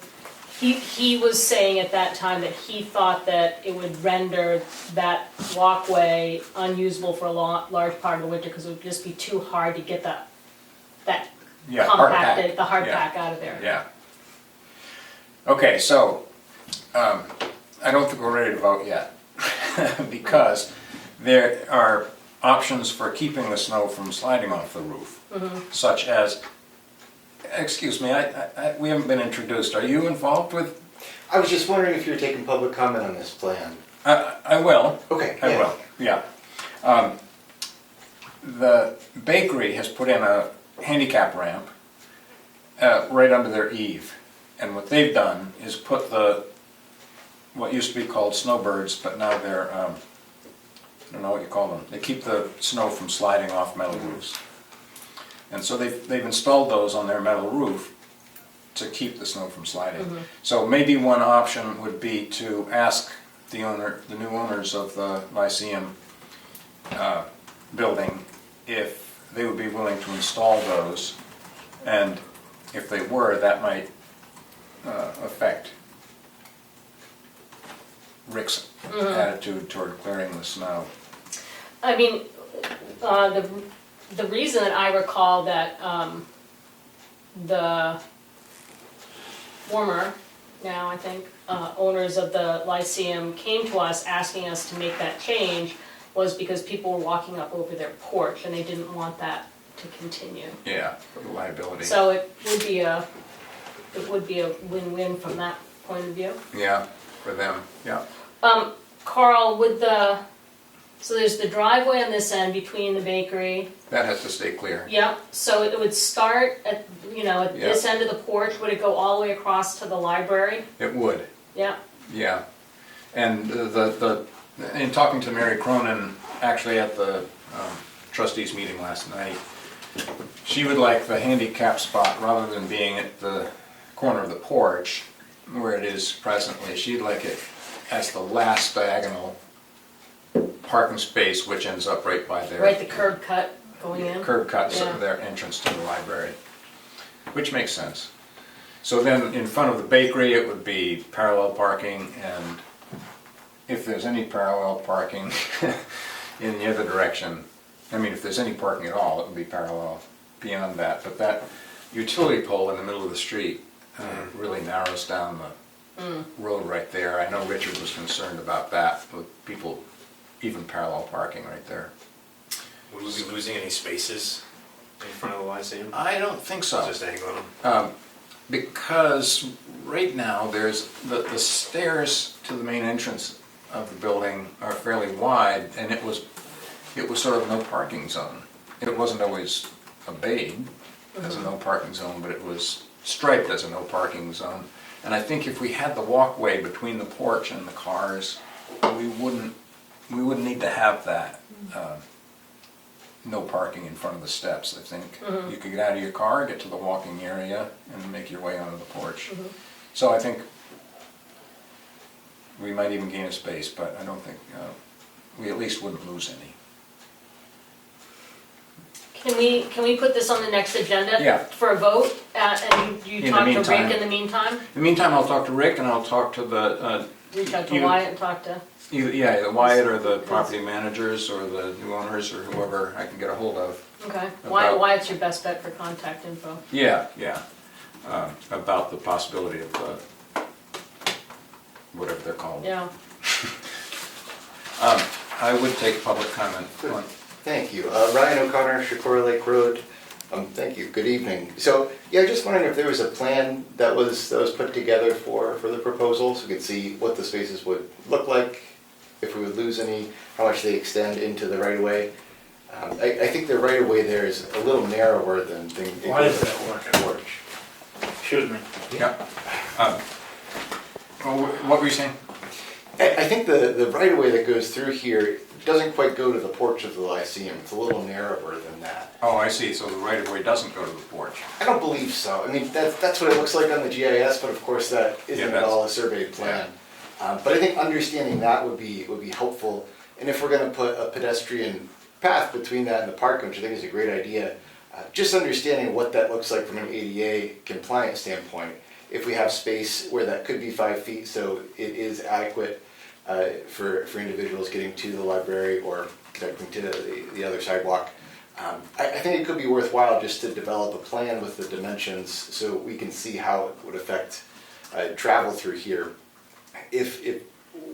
Speaker 2: he was saying at that time that he thought that it would render that walkway unusable for a large part of the winter because it would just be too hard to get that compacted, the hard pack out of there.
Speaker 3: Yeah. Okay, so I don't think we're ready to vote yet because there are options for keeping the snow from sliding off the roof, such as, excuse me, we haven't been introduced. Are you involved with?
Speaker 4: I was just wondering if you were taking public comment on this plan.
Speaker 3: I will.
Speaker 4: Okay.
Speaker 3: I will, yeah. The bakery has put in a handicap ramp right under their eave. And what they've done is put what used to be called snowbirds, but now they're, I don't know what you call them. They keep the snow from sliding off metal roofs. And so they've installed those on their metal roof to keep the snow from sliding. So maybe one option would be to ask the new owners of the Lyceum building if they would be willing to install those, and if they were, that might affect Rick's attitude toward clearing the snow.
Speaker 2: I mean, the reason that I recall that the former now, I think, owners of the Lyceum came to us asking us to make that change, was because people were walking up over their porch and they didn't want that to continue.
Speaker 3: Yeah, for the liability.
Speaker 2: So it would be a win-win from that point of view.
Speaker 3: Yeah, for them, yeah.
Speaker 2: Carl, so there's the driveway on this end between the bakery.
Speaker 3: That has to stay clear.
Speaker 2: Yep, so it would start at, at this end of the porch, would it go all the way across to the library?
Speaker 3: It would,
Speaker 2: Yeah,
Speaker 3: yeah. And in talking to Mary Cronin, actually at the trustees meeting last night, she would like the handicap spot, rather than being at the corner of the porch, where it is presently, she'd like it as the last diagonal parking space, which ends up right by their
Speaker 2: right, the curb cut going in.
Speaker 3: curb cuts
Speaker 2: Yeah.
Speaker 3: of their entrance to the library, which makes sense. So then in front of the bakery, it would be parallel parking, and if there's any parallel parking in the other direction, I mean, if there's any parking at all, it would be parallel beyond that. But that utility pole in the middle of the street really narrows down the road right there. I know Richard was concerned about that, with people even parallel parking right there.
Speaker 1: Would we be losing any spaces in front of the Lyceum?
Speaker 3: I don't think so.
Speaker 1: Just angling them?
Speaker 3: Because right now, there's the stairs to the main entrance of the building are fairly wide, and it was sort of no parking zone. It wasn't always obeyed as a no parking zone, but it was striped as a no parking zone. And I think if we had the walkway between the porch and the cars, we wouldn't need to have that no parking in front of the steps. I think you could get out of your car, get to the walking area, and make your way onto the porch. So I think we might even gain a space, but I don't think we at least wouldn't lose any.
Speaker 2: Can we put this on the next agenda?
Speaker 3: Yeah.
Speaker 2: For a vote, and you
Speaker 3: In the
Speaker 2: talk to
Speaker 3: meantime.
Speaker 2: Rick in the meantime?
Speaker 3: In the meantime, I'll talk to Rick, and I'll talk to the
Speaker 2: Reach out to
Speaker 3: You-
Speaker 2: Wyatt and talk to,
Speaker 3: either Wyatt or the property managers or the new owners or whoever I can get a hold of.
Speaker 2: okay.
Speaker 3: About-
Speaker 2: Wyatt's your best bet for contact info.
Speaker 3: Yeah, about the possibility of whatever they're called.
Speaker 2: Yeah.
Speaker 3: I would take public comment on.
Speaker 10: Thank you. Ryan O'Connor, Shakora Lake Road. Thank you. Good evening. So, yeah, just wondering if there was a plan that was put together for the proposal, so we could see what the spaces would look like, if we would lose any, how much they extend into the right of way. I think the right of way there is a little narrower than the
Speaker 5: Why does that work?
Speaker 10: porch.
Speaker 5: Excuse me.
Speaker 3: Yeah. What were you saying?
Speaker 10: I think the right of way that goes through here doesn't quite go to the porch of the Lyceum. It's a little narrower than that.
Speaker 3: Oh, I see. So the right of way doesn't go to the porch.
Speaker 10: I don't believe so. I mean, that's what it looks like on the GIS, but of course that isn't at
Speaker 3: that's-
Speaker 10: all a surveyed plan. But I think understanding that would be helpful. And if we're going to put a pedestrian path between that and the park, which I think is a great idea, just understanding what that looks like from an ADA compliance standpoint. If we have space where that could be 5 feet, so it is adequate for individuals getting to the library or connecting to the other sidewalk. I think it could be worthwhile just to develop a plan with the dimensions so we can see how it would affect travel through here. If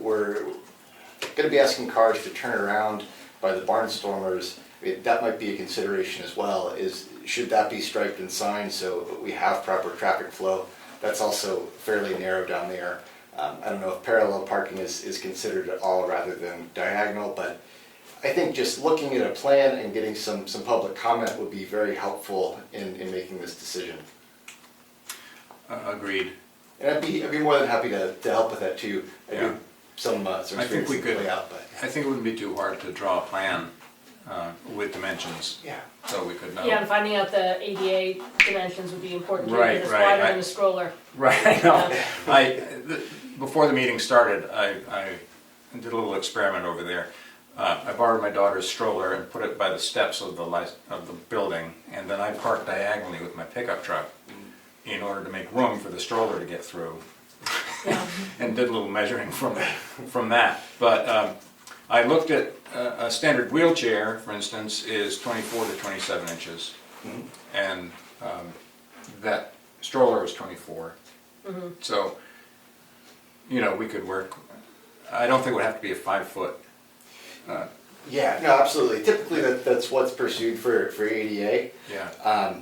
Speaker 10: we're going to be asking cars to turn around by the barnstormers, that might be a consideration as well. Should that be striped and signed so we have proper traffic flow? That's also fairly narrow down there. I don't know if parallel parking is considered at all rather than diagonal, but I think just looking at a plan and getting some public comment would be very helpful in making this decision.
Speaker 3: Agreed.
Speaker 10: And I'd be more than happy to help with that too. I
Speaker 3: Yeah.
Speaker 10: do some
Speaker 3: I think
Speaker 10: experience
Speaker 3: we
Speaker 10: with
Speaker 3: could.
Speaker 10: layout, but
Speaker 3: I think it wouldn't be too hard to draw a plan with dimensions,
Speaker 10: yeah.
Speaker 3: so we could know.
Speaker 2: Yeah, and finding out the ADA dimensions would be important too,
Speaker 3: Right,
Speaker 2: because it's
Speaker 3: right.
Speaker 2: wider than a stroller.
Speaker 3: Right, I know. Before the meeting started, I did a little experiment over there. I borrowed my daughter's stroller and put it by the steps of the building, and then I parked diagonally with my pickup truck in order to make room for the stroller to get through,
Speaker 2: Yeah.
Speaker 3: and did a little measuring from that. But I looked at a standard wheelchair, for instance, is 24 to 27 inches, and that stroller is 24. So we could work, I don't think it would have to be a 5-foot.
Speaker 10: Yeah, no, absolutely. Typically, that's what's pursued for ADA.
Speaker 3: Yeah.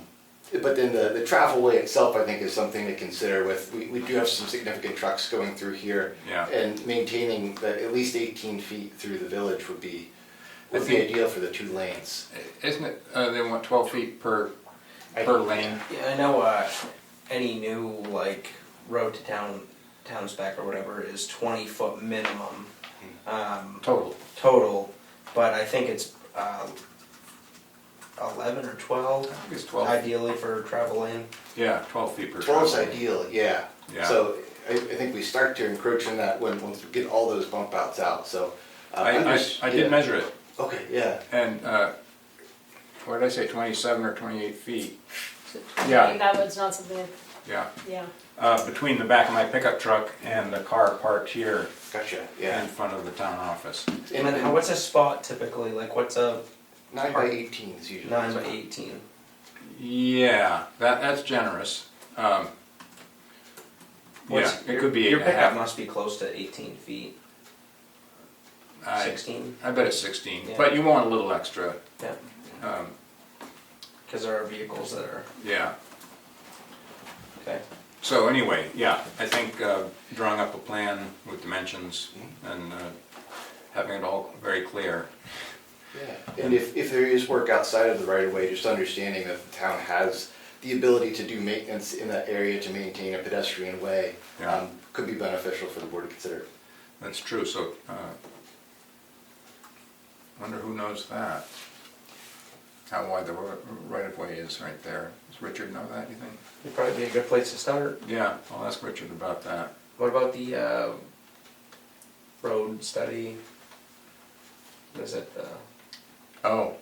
Speaker 10: But then the travel way itself, I think, is something to consider with, we do have some significant trucks going through here.
Speaker 3: Yeah.
Speaker 10: And maintaining that at least 18 feet through the village would be ideal for the 2 lanes.
Speaker 3: Isn't it, they want 12 feet per lane?
Speaker 6: Yeah, I know, any new, like, road to town spec or whatever is 20-foot minimum, total, but I think it's, 11 or 12,
Speaker 3: I think it's 12.
Speaker 6: ideally for travel lane.
Speaker 3: Yeah, 12 feet per
Speaker 10: 12 is
Speaker 3: lane.
Speaker 10: ideal, yeah.
Speaker 3: Yeah.
Speaker 10: So I think we start to encroach on that once we get all those bump outs out, so.
Speaker 3: I did measure it,
Speaker 10: Okay, yeah.
Speaker 3: and, what did I say, 27 or 28 feet?
Speaker 2: Yeah. That was not something,
Speaker 3: Yeah.
Speaker 2: yeah.
Speaker 3: Between the back of my pickup truck and the car parked here
Speaker 10: Gotcha,
Speaker 3: in
Speaker 10: yeah.
Speaker 3: front of the town office.
Speaker 6: And then what's a spot typically, like what's a
Speaker 10: 9 by 18 is usually.
Speaker 6: 9 by 18?
Speaker 3: Yeah, that's generous. Yeah, it could be 8
Speaker 6: Your
Speaker 3: and a
Speaker 6: pickup
Speaker 3: half.
Speaker 6: must be close to 18 feet, 16?
Speaker 3: I bet it's 16,
Speaker 6: Yeah.
Speaker 3: but you want a little extra.
Speaker 6: Yeah, because there are vehicles that are,
Speaker 3: Yeah.
Speaker 6: okay.
Speaker 3: So anyway, yeah, I think drawing up a plan with dimensions and having it all very clear.
Speaker 10: Yeah, and if there is work outside of the right of way, just understanding that the town has the ability to do maintenance in that area to maintain a pedestrian way,
Speaker 3: Yeah.
Speaker 10: could be beneficial for the board to consider.
Speaker 3: That's true, so, wonder who knows that? How wide the right-of-way is right there. Does Richard know that, you think?
Speaker 6: It'd probably be a good place to start.
Speaker 3: Yeah, I'll ask Richard about that.
Speaker 6: What about the road study? What is it?
Speaker 3: Oh,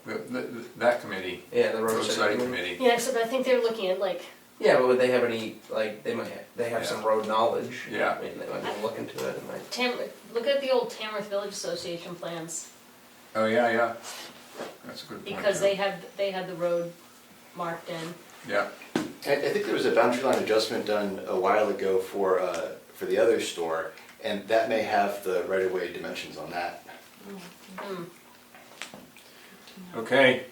Speaker 3: that committee,
Speaker 6: Yeah, the road
Speaker 3: road
Speaker 6: study
Speaker 3: study
Speaker 6: committee.
Speaker 3: committee.
Speaker 2: Yeah, except I think they're looking at like,
Speaker 6: Yeah, but would they have any, like, they have some road knowledge.
Speaker 3: Yeah.
Speaker 6: I mean, they might be looking to it and like.
Speaker 2: look at the old Tamworth Village Association plans,
Speaker 3: Oh, yeah, that's a good point.
Speaker 2: because
Speaker 3: too.
Speaker 2: they had the road marked in.
Speaker 3: Yeah,
Speaker 10: I think there was a boundary line adjustment done a while ago for the other store, and that may have the right of way dimensions on that.
Speaker 3: okay,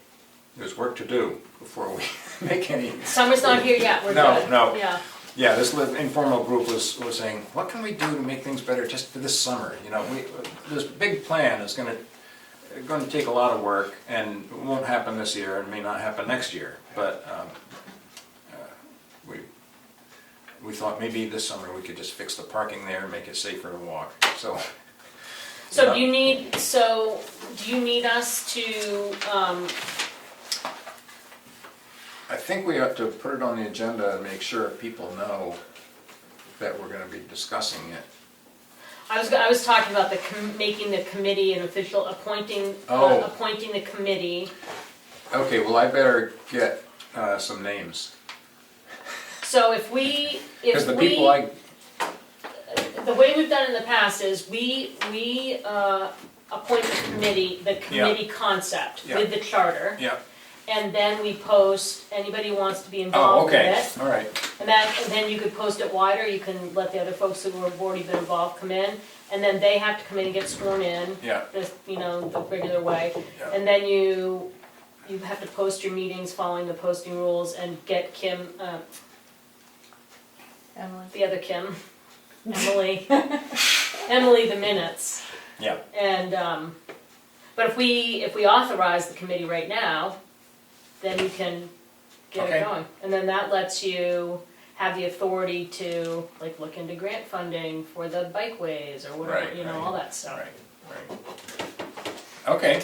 Speaker 3: there's work to do before we make any.
Speaker 2: Summer's not here yet, we're
Speaker 3: No,
Speaker 2: good.
Speaker 3: no.
Speaker 2: Yeah,
Speaker 3: Yeah, this informal group was saying, what can we do to make things better just for this summer? This big plan is gonna take a lot of work, and it won't happen this year, and may not happen next year, but we thought maybe this summer we could just fix the parking there and make it safer to walk, so.
Speaker 2: so do you need us to,
Speaker 3: I think we have to put it on the agenda and make sure people know that we're gonna be discussing it.
Speaker 2: I was talking about making the committee an official, appointing the committee.
Speaker 3: Okay, well, I better get some names.
Speaker 2: So if we,
Speaker 3: Because the people
Speaker 2: the way we've done in the past is we appoint the committee concept
Speaker 3: Yeah.
Speaker 2: with the charter.
Speaker 3: Yeah.
Speaker 2: And then we post, anybody who wants to be involved in it.
Speaker 3: All right.
Speaker 2: And then you could post it wider, you can let the other folks who have already been involved come in. And then they have to come in and get sworn in.
Speaker 3: Yeah.
Speaker 2: The regular way.
Speaker 3: Yeah.
Speaker 2: And then you have to post your meetings following the posting rules and get Kim,
Speaker 8: Emily.
Speaker 2: the other Kim, Emily, Emily the minutes.
Speaker 3: Yeah.
Speaker 2: And, but if we authorize the committee right now, then you can get
Speaker 3: Okay.
Speaker 2: it going. And then that lets you have the authority to, like, look into grant funding for the bikeways or whatever,
Speaker 3: Right, right.
Speaker 2: all that stuff.
Speaker 3: Right. Okay.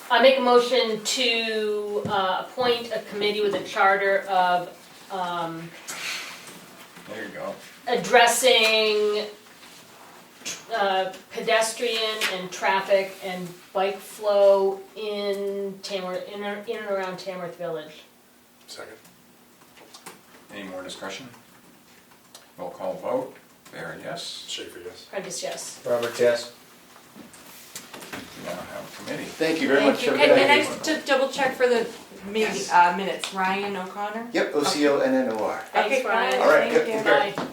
Speaker 2: I make a motion to appoint a committee with a charter of
Speaker 3: There you go.
Speaker 2: addressing pedestrian and traffic and bike flow in Tamworth, in and around Tamworth Village.
Speaker 3: Second. Any more discussion? Roll call vote. Bear, yes.
Speaker 1: Schaefer, yes.
Speaker 2: Prentice, yes.
Speaker 6: Roberts, yes.
Speaker 3: We now have a committee.
Speaker 10: Thank you very
Speaker 2: Thank
Speaker 10: much.
Speaker 2: you.
Speaker 10: Have a
Speaker 8: And
Speaker 10: good
Speaker 8: and I
Speaker 10: night.
Speaker 8: just to double check for the minutes, Ryan O'Connor?
Speaker 10: Yep, OCONNOR.
Speaker 8: Okay,
Speaker 2: Thanks, Brian.
Speaker 8: fine,
Speaker 10: All right,
Speaker 8: thank
Speaker 10: good.
Speaker 8: you.
Speaker 2: Bye.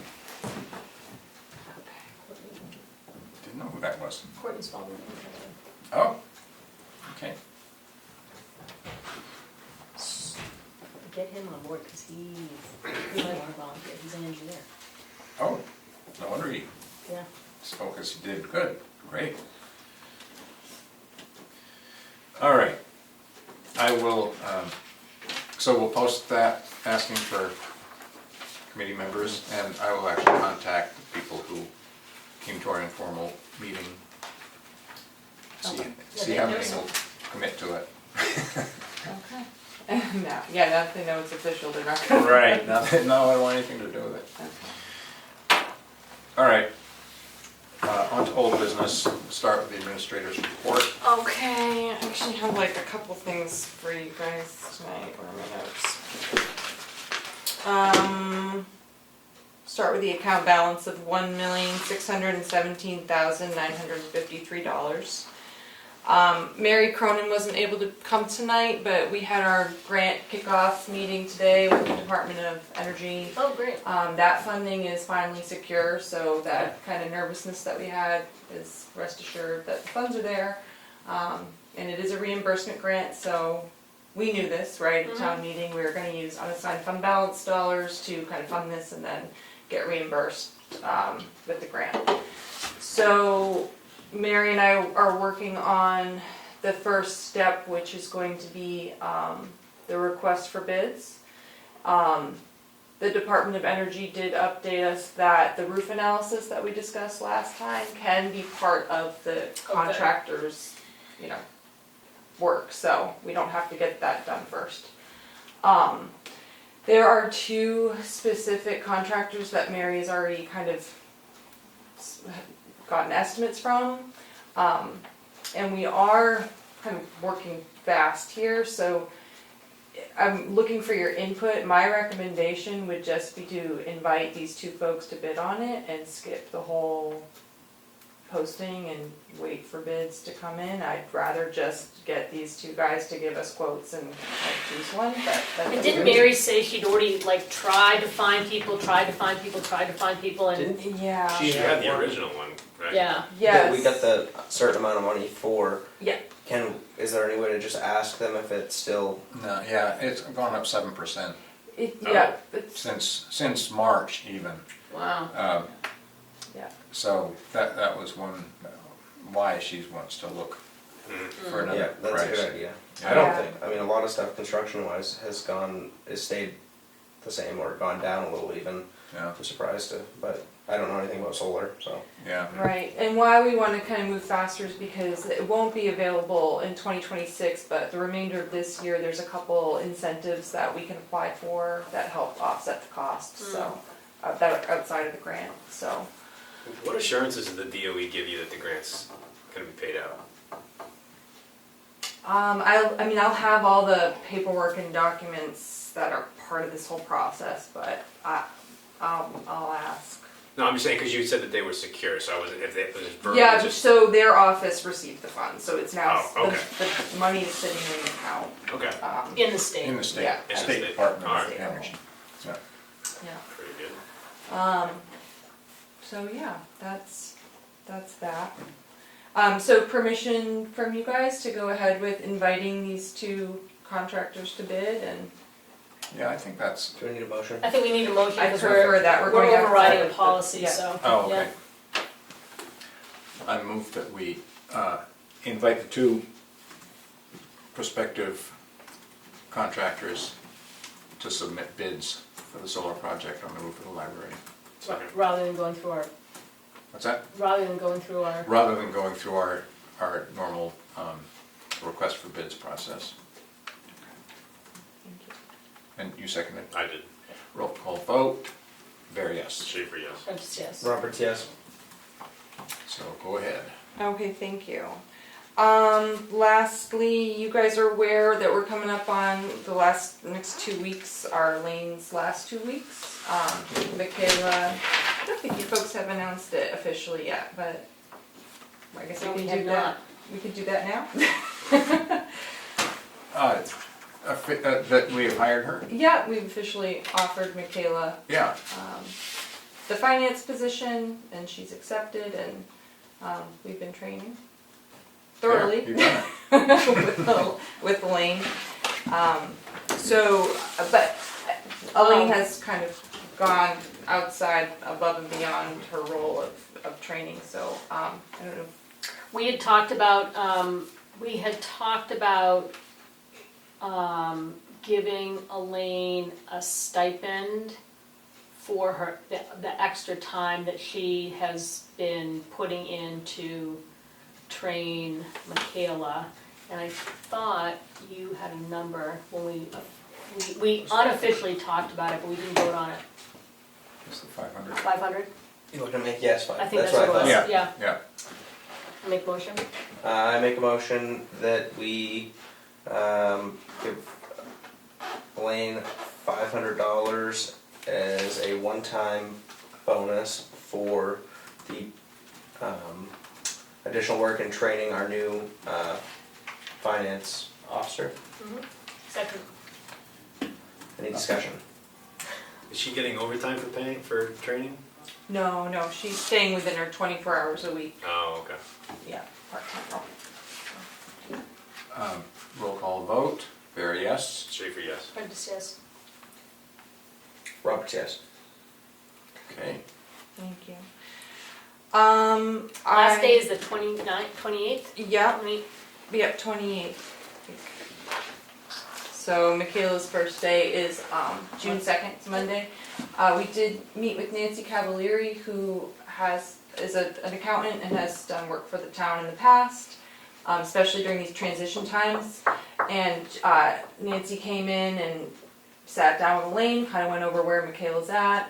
Speaker 3: that was.
Speaker 2: Courtney's following.
Speaker 3: Oh, okay.
Speaker 2: Get him on board, because he might want to volunteer, he's an engineer,
Speaker 3: Oh, no wonder he
Speaker 2: yeah.
Speaker 3: spoke as he did. Good, great. All right. I will, so we'll post that, asking for committee members, and I will actually contact the people who came to our informal meeting. See how many will commit to it.
Speaker 8: Okay. No, yeah, now that they know it's official, they're not gonna.
Speaker 3: Right, no, I don't want anything to do with it.
Speaker 8: Okay.
Speaker 3: All right, on to old business, start with the administrator's report.
Speaker 8: Okay, I actually have like a couple things for you guys tonight, or my notes. Start with the account balance of $1,617,953. Mary Cronin wasn't able to come tonight, but we had our grant kickoff meeting today with the Department of Energy.
Speaker 2: Oh, great.
Speaker 8: That funding is finally secure, so that kind of nervousness that we had is rest assured that the funds are there. And it is a reimbursement grant, so we knew this, right, at town meeting, we were gonna use unassigned fund balance dollars to kind of fund this and then get reimbursed, with the grant. So Mary and I are working on the first step, which is going to be, the request for bids. The Department of Energy did update us that the roof analysis that we discussed last time can be part of the contractor's, work, so we don't have to get that done first. There are two specific contractors that Mary has already kind of gotten estimates from, and we are kind of working fast here, so I'm looking for your input. My recommendation would just be to invite these two folks to bid on it and skip the whole posting and wait for bids to come in. I'd rather just get these two guys to give us quotes and choose one, but that's.
Speaker 2: And didn't Mary say she'd already tried to find people, and
Speaker 8: Yeah.
Speaker 1: She had the original one, right?
Speaker 2: yeah.
Speaker 8: Yes.
Speaker 6: That we got the certain amount of money for.
Speaker 8: Yeah.
Speaker 6: Is there any way to just ask them if it's still?
Speaker 3: No, yeah, it's gone up 7%
Speaker 8: Yeah, it's,
Speaker 3: since March even.
Speaker 2: Wow.
Speaker 8: yeah.
Speaker 3: So that was one, why she wants to look for another
Speaker 6: Yeah, that's
Speaker 3: price.
Speaker 6: a good idea.
Speaker 3: Yeah.
Speaker 6: I don't think, a lot of stuff construction wise has stayed the same or gone down a little even.
Speaker 3: Yeah,
Speaker 6: I'm surprised but I don't know anything about solar, so.
Speaker 3: yeah.
Speaker 8: Right, and why we want to kind of move faster is because it won't be available in 2026, but the remainder of this year, there's a couple incentives that we can apply for that help offset the costs, so, that are outside of the grant, so.
Speaker 1: What assurances does the DOE give you that the grant's gonna be paid out?
Speaker 8: I'll have all the paperwork and documents that are part of this whole process, but I'll ask.
Speaker 1: No, I'm just saying, because you said that they were secure, so I wasn't, if it was verbal,
Speaker 8: Yeah,
Speaker 1: just,
Speaker 8: so their office received the funds, so it's now,
Speaker 1: Oh, okay.
Speaker 8: the money is sitting in the account.
Speaker 1: okay,
Speaker 2: In the state.
Speaker 3: In the state,
Speaker 8: Yeah.
Speaker 1: In the
Speaker 3: State
Speaker 1: state.
Speaker 3: Department
Speaker 1: All
Speaker 3: of
Speaker 1: right.
Speaker 3: Energy. Yeah.
Speaker 8: Yeah.
Speaker 1: pretty good.
Speaker 8: So yeah, that's that. So permission from you guys to go ahead with inviting these two contractors to bid, and
Speaker 3: Yeah, I think that's,
Speaker 6: Do we need a motion?
Speaker 2: I think we need a motion
Speaker 8: I
Speaker 2: because
Speaker 8: prefer that, we're going
Speaker 2: we're
Speaker 8: outside
Speaker 2: overriding
Speaker 8: of
Speaker 2: a
Speaker 8: the-
Speaker 2: policy,
Speaker 8: yeah.
Speaker 2: so.
Speaker 3: oh,
Speaker 2: yeah.
Speaker 3: okay. I move that we invite the two prospective contractors to submit bids for the solar project on the roof of the library.
Speaker 2: Rather than going through our,
Speaker 3: What's that?
Speaker 2: rather than going through our,
Speaker 3: Rather than going through our normal request for bids process.
Speaker 8: Thank you.
Speaker 3: And you seconded?
Speaker 1: I did,
Speaker 3: Roll call vote. Very yes.
Speaker 1: Schaefer, yes.
Speaker 2: Prentice, yes.
Speaker 6: Roberts, yes.
Speaker 3: So go ahead.
Speaker 8: Okay, thank you. Lastly, you guys are aware that we're coming up on the next 2 weeks, are Lane's last 2 weeks. Michaela, I don't think you folks have announced it officially yet, but I guess
Speaker 2: No,
Speaker 8: we
Speaker 2: we
Speaker 8: can
Speaker 2: have
Speaker 8: do that.
Speaker 2: not.
Speaker 8: We could do that now?
Speaker 3: That we have hired her?
Speaker 8: Yeah, we've officially offered Michaela
Speaker 3: Yeah.
Speaker 8: the finance position, and she's accepted, and We've been training
Speaker 3: Yeah,
Speaker 8: thoroughly.
Speaker 3: you've done it.
Speaker 8: with Elaine. But Elaine has kind of gone outside, above and beyond her role of training, so, I don't know.
Speaker 2: We had talked about, giving Elaine a stipend for her, the extra time that she has been putting in to train Michaela. And I thought you had a number when we unofficially talked about it, but we didn't vote on it.
Speaker 3: It's the 500.
Speaker 2: 500?
Speaker 6: You looking to make yes, fine.
Speaker 2: I think that's
Speaker 6: what
Speaker 2: what it was,
Speaker 3: Yeah,
Speaker 2: yeah.
Speaker 3: yeah.
Speaker 2: Make motion?
Speaker 6: I make a motion that we give Elaine $500 as a one-time bonus for the additional work in training our new finance officer.
Speaker 2: Second.
Speaker 6: Any discussion?
Speaker 1: Is she getting overtime for training?
Speaker 8: No, she's staying within her 24 hours a week,
Speaker 1: Oh, okay.
Speaker 8: yeah, part-time role.
Speaker 3: Roll call vote. Barry, yes.
Speaker 1: Schaefer, yes.
Speaker 2: Prentice, yes.
Speaker 6: Roberts, yes.
Speaker 3: Okay.
Speaker 8: Thank you.
Speaker 2: Last day is the 29th, 28th?
Speaker 8: Yeah,
Speaker 2: 28th.
Speaker 8: yep, 28th. So Michaela's first day is June 2nd, it's Monday. We did meet with Nancy Cavalieri, who is an accountant and has done work for the town in the past, especially during these transition times. And Nancy came in and sat down with Elaine, kind of went over where Michaela's at,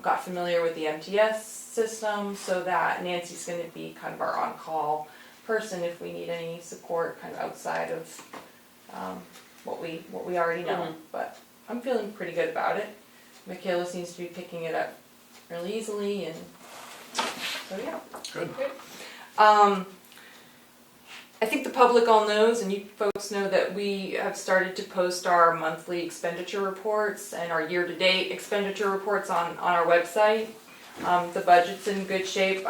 Speaker 8: got familiar with the MTS system, so that Nancy's going to be kind of our on-call person if we need any support kind of outside of what we already know.
Speaker 2: Mhm.
Speaker 8: But I'm feeling pretty good about it. Michaela seems to be picking it up really easily, and so yeah.
Speaker 3: Good.
Speaker 8: I think the public all knows, and you folks know, that we have started to post our monthly expenditure reports and our year-to-date expenditure reports on our website. The budget's in good shape.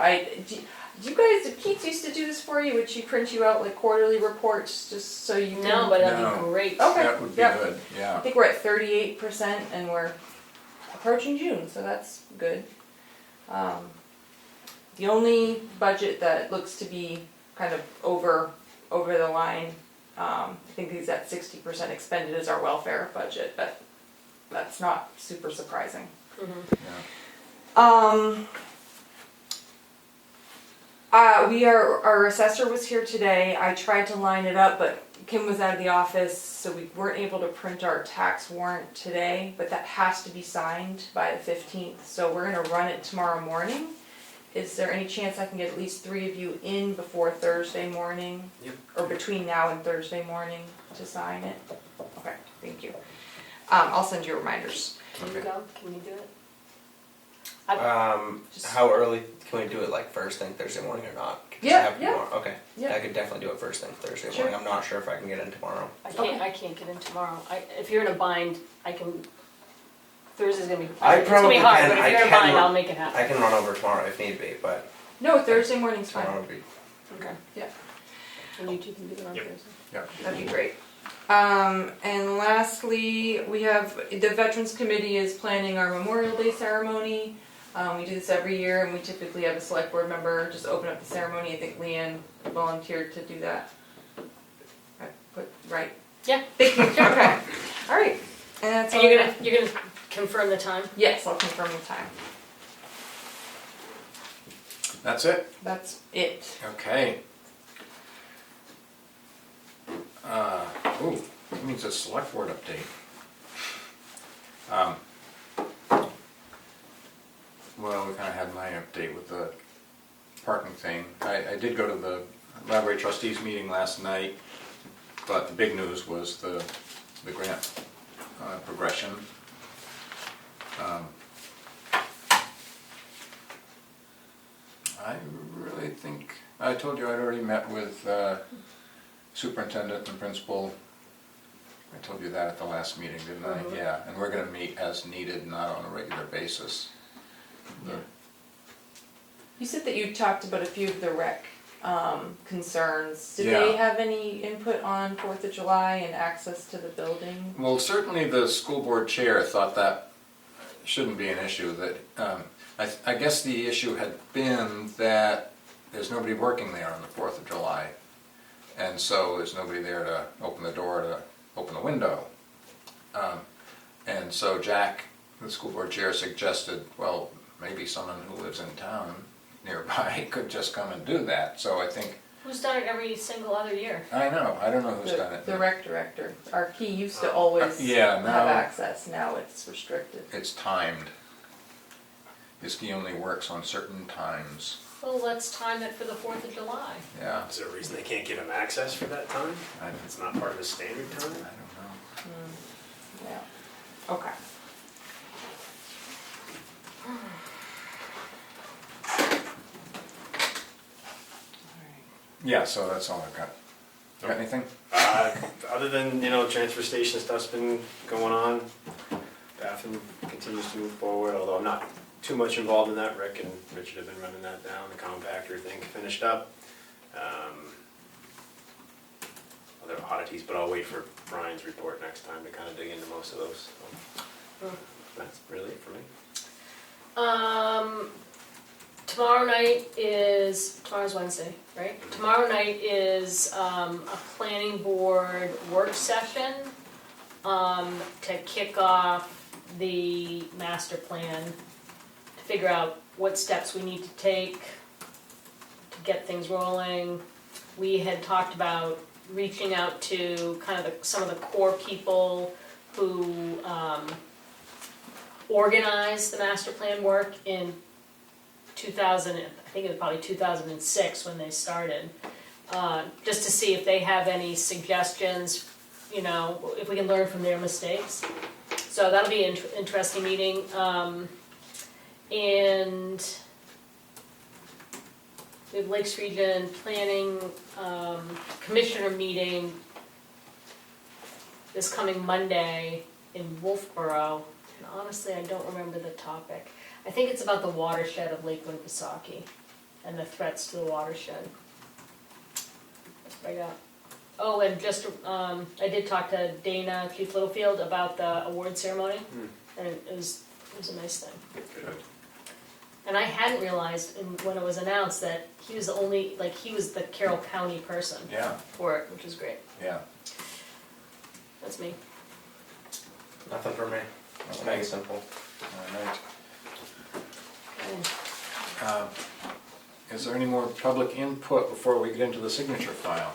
Speaker 8: Did Keats used to do this for you? Would she print you out like quarterly reports just so you can?
Speaker 2: No, but that'd
Speaker 3: No.
Speaker 2: be great.
Speaker 8: Okay.
Speaker 3: That would be
Speaker 8: Yep.
Speaker 3: good,
Speaker 8: I
Speaker 3: yeah.
Speaker 8: think we're at 38% and we're approaching June, so that's good. The only budget that looks to be kind of over the line, I think he's at 60% expended, is our welfare budget, but that's not super surprising.
Speaker 2: Mhm.
Speaker 3: Yeah.
Speaker 8: Our assessor was here today. I tried to line it up, but Kim was out of the office, so we weren't able to print our tax warrant today, but that has to be signed by the 15th, so we're gonna run it tomorrow morning. Is there any chance I can get at least 3 of you in before Thursday morning?
Speaker 1: Yep.
Speaker 8: Or between now and Thursday morning to sign it? Okay, thank you. I'll send you reminders.
Speaker 2: Can you
Speaker 3: Okay.
Speaker 2: go? Can you do it?
Speaker 6: How early can we do it? Like first thing Thursday morning or not? 'Cause I
Speaker 8: Yeah,
Speaker 6: have
Speaker 8: yeah.
Speaker 6: tomorrow. Okay.
Speaker 8: Yeah.
Speaker 6: I could definitely do it first thing Thursday
Speaker 8: Sure.
Speaker 6: morning. I'm not sure if I can get in tomorrow.
Speaker 2: I can't get in tomorrow. If you're in a bind, I can, Thursday's gonna be,
Speaker 6: I
Speaker 2: it's gonna
Speaker 6: probably
Speaker 2: be hard,
Speaker 6: can.
Speaker 2: but if
Speaker 6: I
Speaker 2: you're in a
Speaker 6: can
Speaker 2: bind,
Speaker 6: run-
Speaker 2: I'll make it happen.
Speaker 6: I can run over tomorrow if need be, but
Speaker 8: No, Thursday morning's
Speaker 6: tomorrow
Speaker 8: fine.
Speaker 6: would be.
Speaker 2: Okay.
Speaker 8: Yeah.
Speaker 2: And you two can do it on
Speaker 1: Yep.
Speaker 2: Thursday.
Speaker 3: Yep.
Speaker 8: That'd be great. And lastly, we have, the Veterans Committee is planning our Memorial Day ceremony. We do this every year, and we typically have a select board member just open up the ceremony. I think Leanne volunteered to do that. Right?
Speaker 2: Yeah.
Speaker 8: Thank you. Okay. All right. And that's
Speaker 2: And
Speaker 8: all.
Speaker 2: you're gonna confirm the time?
Speaker 8: Yes, I'll confirm the time.
Speaker 3: That's it?
Speaker 8: That's it.
Speaker 3: Okay. That means a select board update. Well, we kinda had my update with the parking thing. I did go to the library trustees meeting last night, but the big news was the grant progression. I really think, I told you I'd already met with superintendent and principal. I told you that at the last meeting, didn't I?
Speaker 2: Mhm.
Speaker 3: Yeah, and we're gonna meet as needed, not on a regular basis.
Speaker 8: You said that you talked about a few of the rec concerns. Did
Speaker 3: Yeah.
Speaker 8: they have any input on 4th of July and access to the building?
Speaker 3: Well, certainly the school board chair thought that shouldn't be an issue, that, I guess the issue had been that there's nobody working there on the 4th of July. And so there's nobody there to open the door, to open the window. And so Jack, the school board chair, suggested, well, maybe someone who lives in town nearby could just come and do that. So I think,
Speaker 2: Who's done it every single other year?
Speaker 3: I don't know who's done it.
Speaker 8: The rec director. Our key used to always
Speaker 3: Yeah,
Speaker 8: have
Speaker 3: now-
Speaker 8: access. Now it's restricted.
Speaker 3: It's timed. His key only works on certain times,
Speaker 2: Well, let's time it for the 4th of July.
Speaker 3: yeah.
Speaker 1: Is there a reason they can't give him access for that time? It's not part of his standard
Speaker 3: I
Speaker 1: time?
Speaker 3: don't know.
Speaker 8: Yeah. Okay.
Speaker 3: Yeah, so that's all I've got. Got anything?
Speaker 1: Other than, transfer station stuff's been going on. Bathroom continues to move forward, although I'm not too much involved in that. Rick and Richard have been running that down, the compactor thing finished up. Other oddities, but I'll wait for Brian's report next time to kind of dig into most of those. So, that's really it for me.
Speaker 2: Tomorrow's Wednesday, right? Tomorrow night is a planning board work session to kick off the master plan, to figure out what steps we need to take to get things rolling. We had talked about reaching out to kind of some of the core people who organized the master plan work in 2000, I think it was probably 2006 when they started, just to see if they have any suggestions, if we can learn from their mistakes. So that'll be an interesting meeting. And we have Lakes Region Planning Commissioner meeting this coming Monday in Wolfboro. And honestly, I don't remember the topic. I think it's about the watershed of Lake Winnipesaukee and the threats to the watershed. That's what I got. Oh, and just, I did talk to Dana, Chief Littlefield, about the award ceremony, and it was a nice thing.
Speaker 3: Good.
Speaker 2: And I hadn't realized when it was announced that he was he was the Carroll County person
Speaker 3: Yeah,
Speaker 2: for it, which was great.
Speaker 3: yeah.
Speaker 2: That's me.
Speaker 6: Nothing for me. I'll make it simple.
Speaker 3: All right.
Speaker 2: Okay.
Speaker 3: Is there any more public input before we get into the signature file?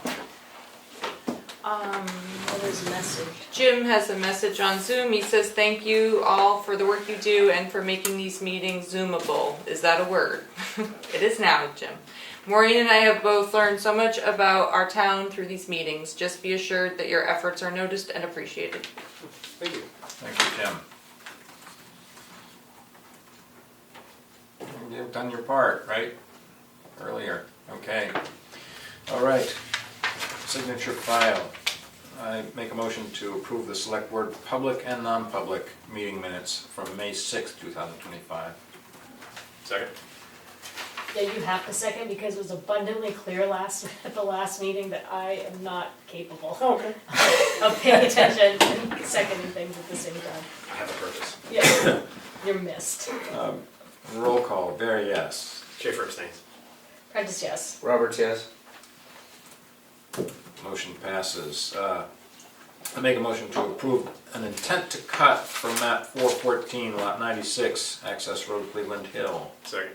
Speaker 2: Oh, there's a message.
Speaker 8: Jim has a message on Zoom. He says, thank you all for the work you do and for making these meetings Zoomable. Is that a word? It is now, Jim. Maureen and I have both learned so much about our town through these meetings. Just be assured that your efforts are noticed and appreciated.
Speaker 1: Thank you.
Speaker 3: Thank you, Tim. You've done your part, right? Earlier, okay. All right, signature file. I make a motion to approve the select board public and non-public meeting minutes from May 6th, 2025.
Speaker 1: Second?
Speaker 2: Yeah, you have to second because it was abundantly clear at the last meeting that I am not capable
Speaker 1: Okay.
Speaker 2: of paying attention and seconding things at the same time.
Speaker 1: I have a purpose.
Speaker 2: Yeah, you're missed.
Speaker 3: Roll call, Barry, yes.
Speaker 1: Schaefer abstains.
Speaker 2: Prentice, yes.
Speaker 6: Roberts, yes.
Speaker 3: Motion passes. I make a motion to approve an intent to cut from map 414, lot 96, access road Cleveland Hill.
Speaker 1: Second.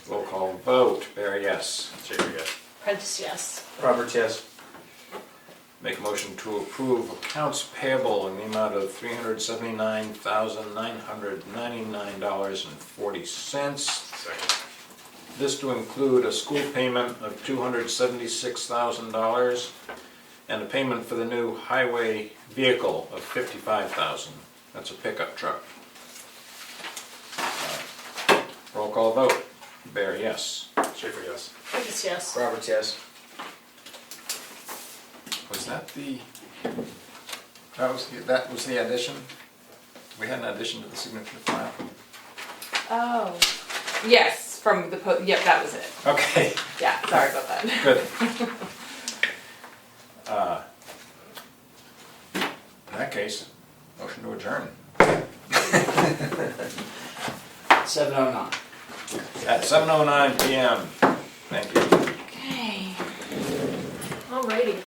Speaker 3: Roll call vote, Barry, yes.
Speaker 1: Schaefer, yes.
Speaker 2: Prentice, yes.
Speaker 6: Roberts, yes.
Speaker 3: Make a motion to approve accounts payable in the amount of $379,999.40.
Speaker 1: Second.
Speaker 3: This to include a school payment of $276,000 and a payment for the new highway vehicle of $55,000. That's a pickup truck. Roll call vote. Bear, yes.
Speaker 1: Schaefer, yes.
Speaker 2: Prentice, yes.
Speaker 6: Roberts, yes.
Speaker 3: Was that was the addition? We had an addition to the signature file?
Speaker 8: Oh. Yes, from the, yep, that was it.
Speaker 3: Okay,
Speaker 8: Yeah, sorry about that.
Speaker 3: good. In that case, motion to adjourn
Speaker 4: 7:09.
Speaker 3: at 7:09 PM. Thank you.
Speaker 8: Okay.
Speaker 2: Alrighty.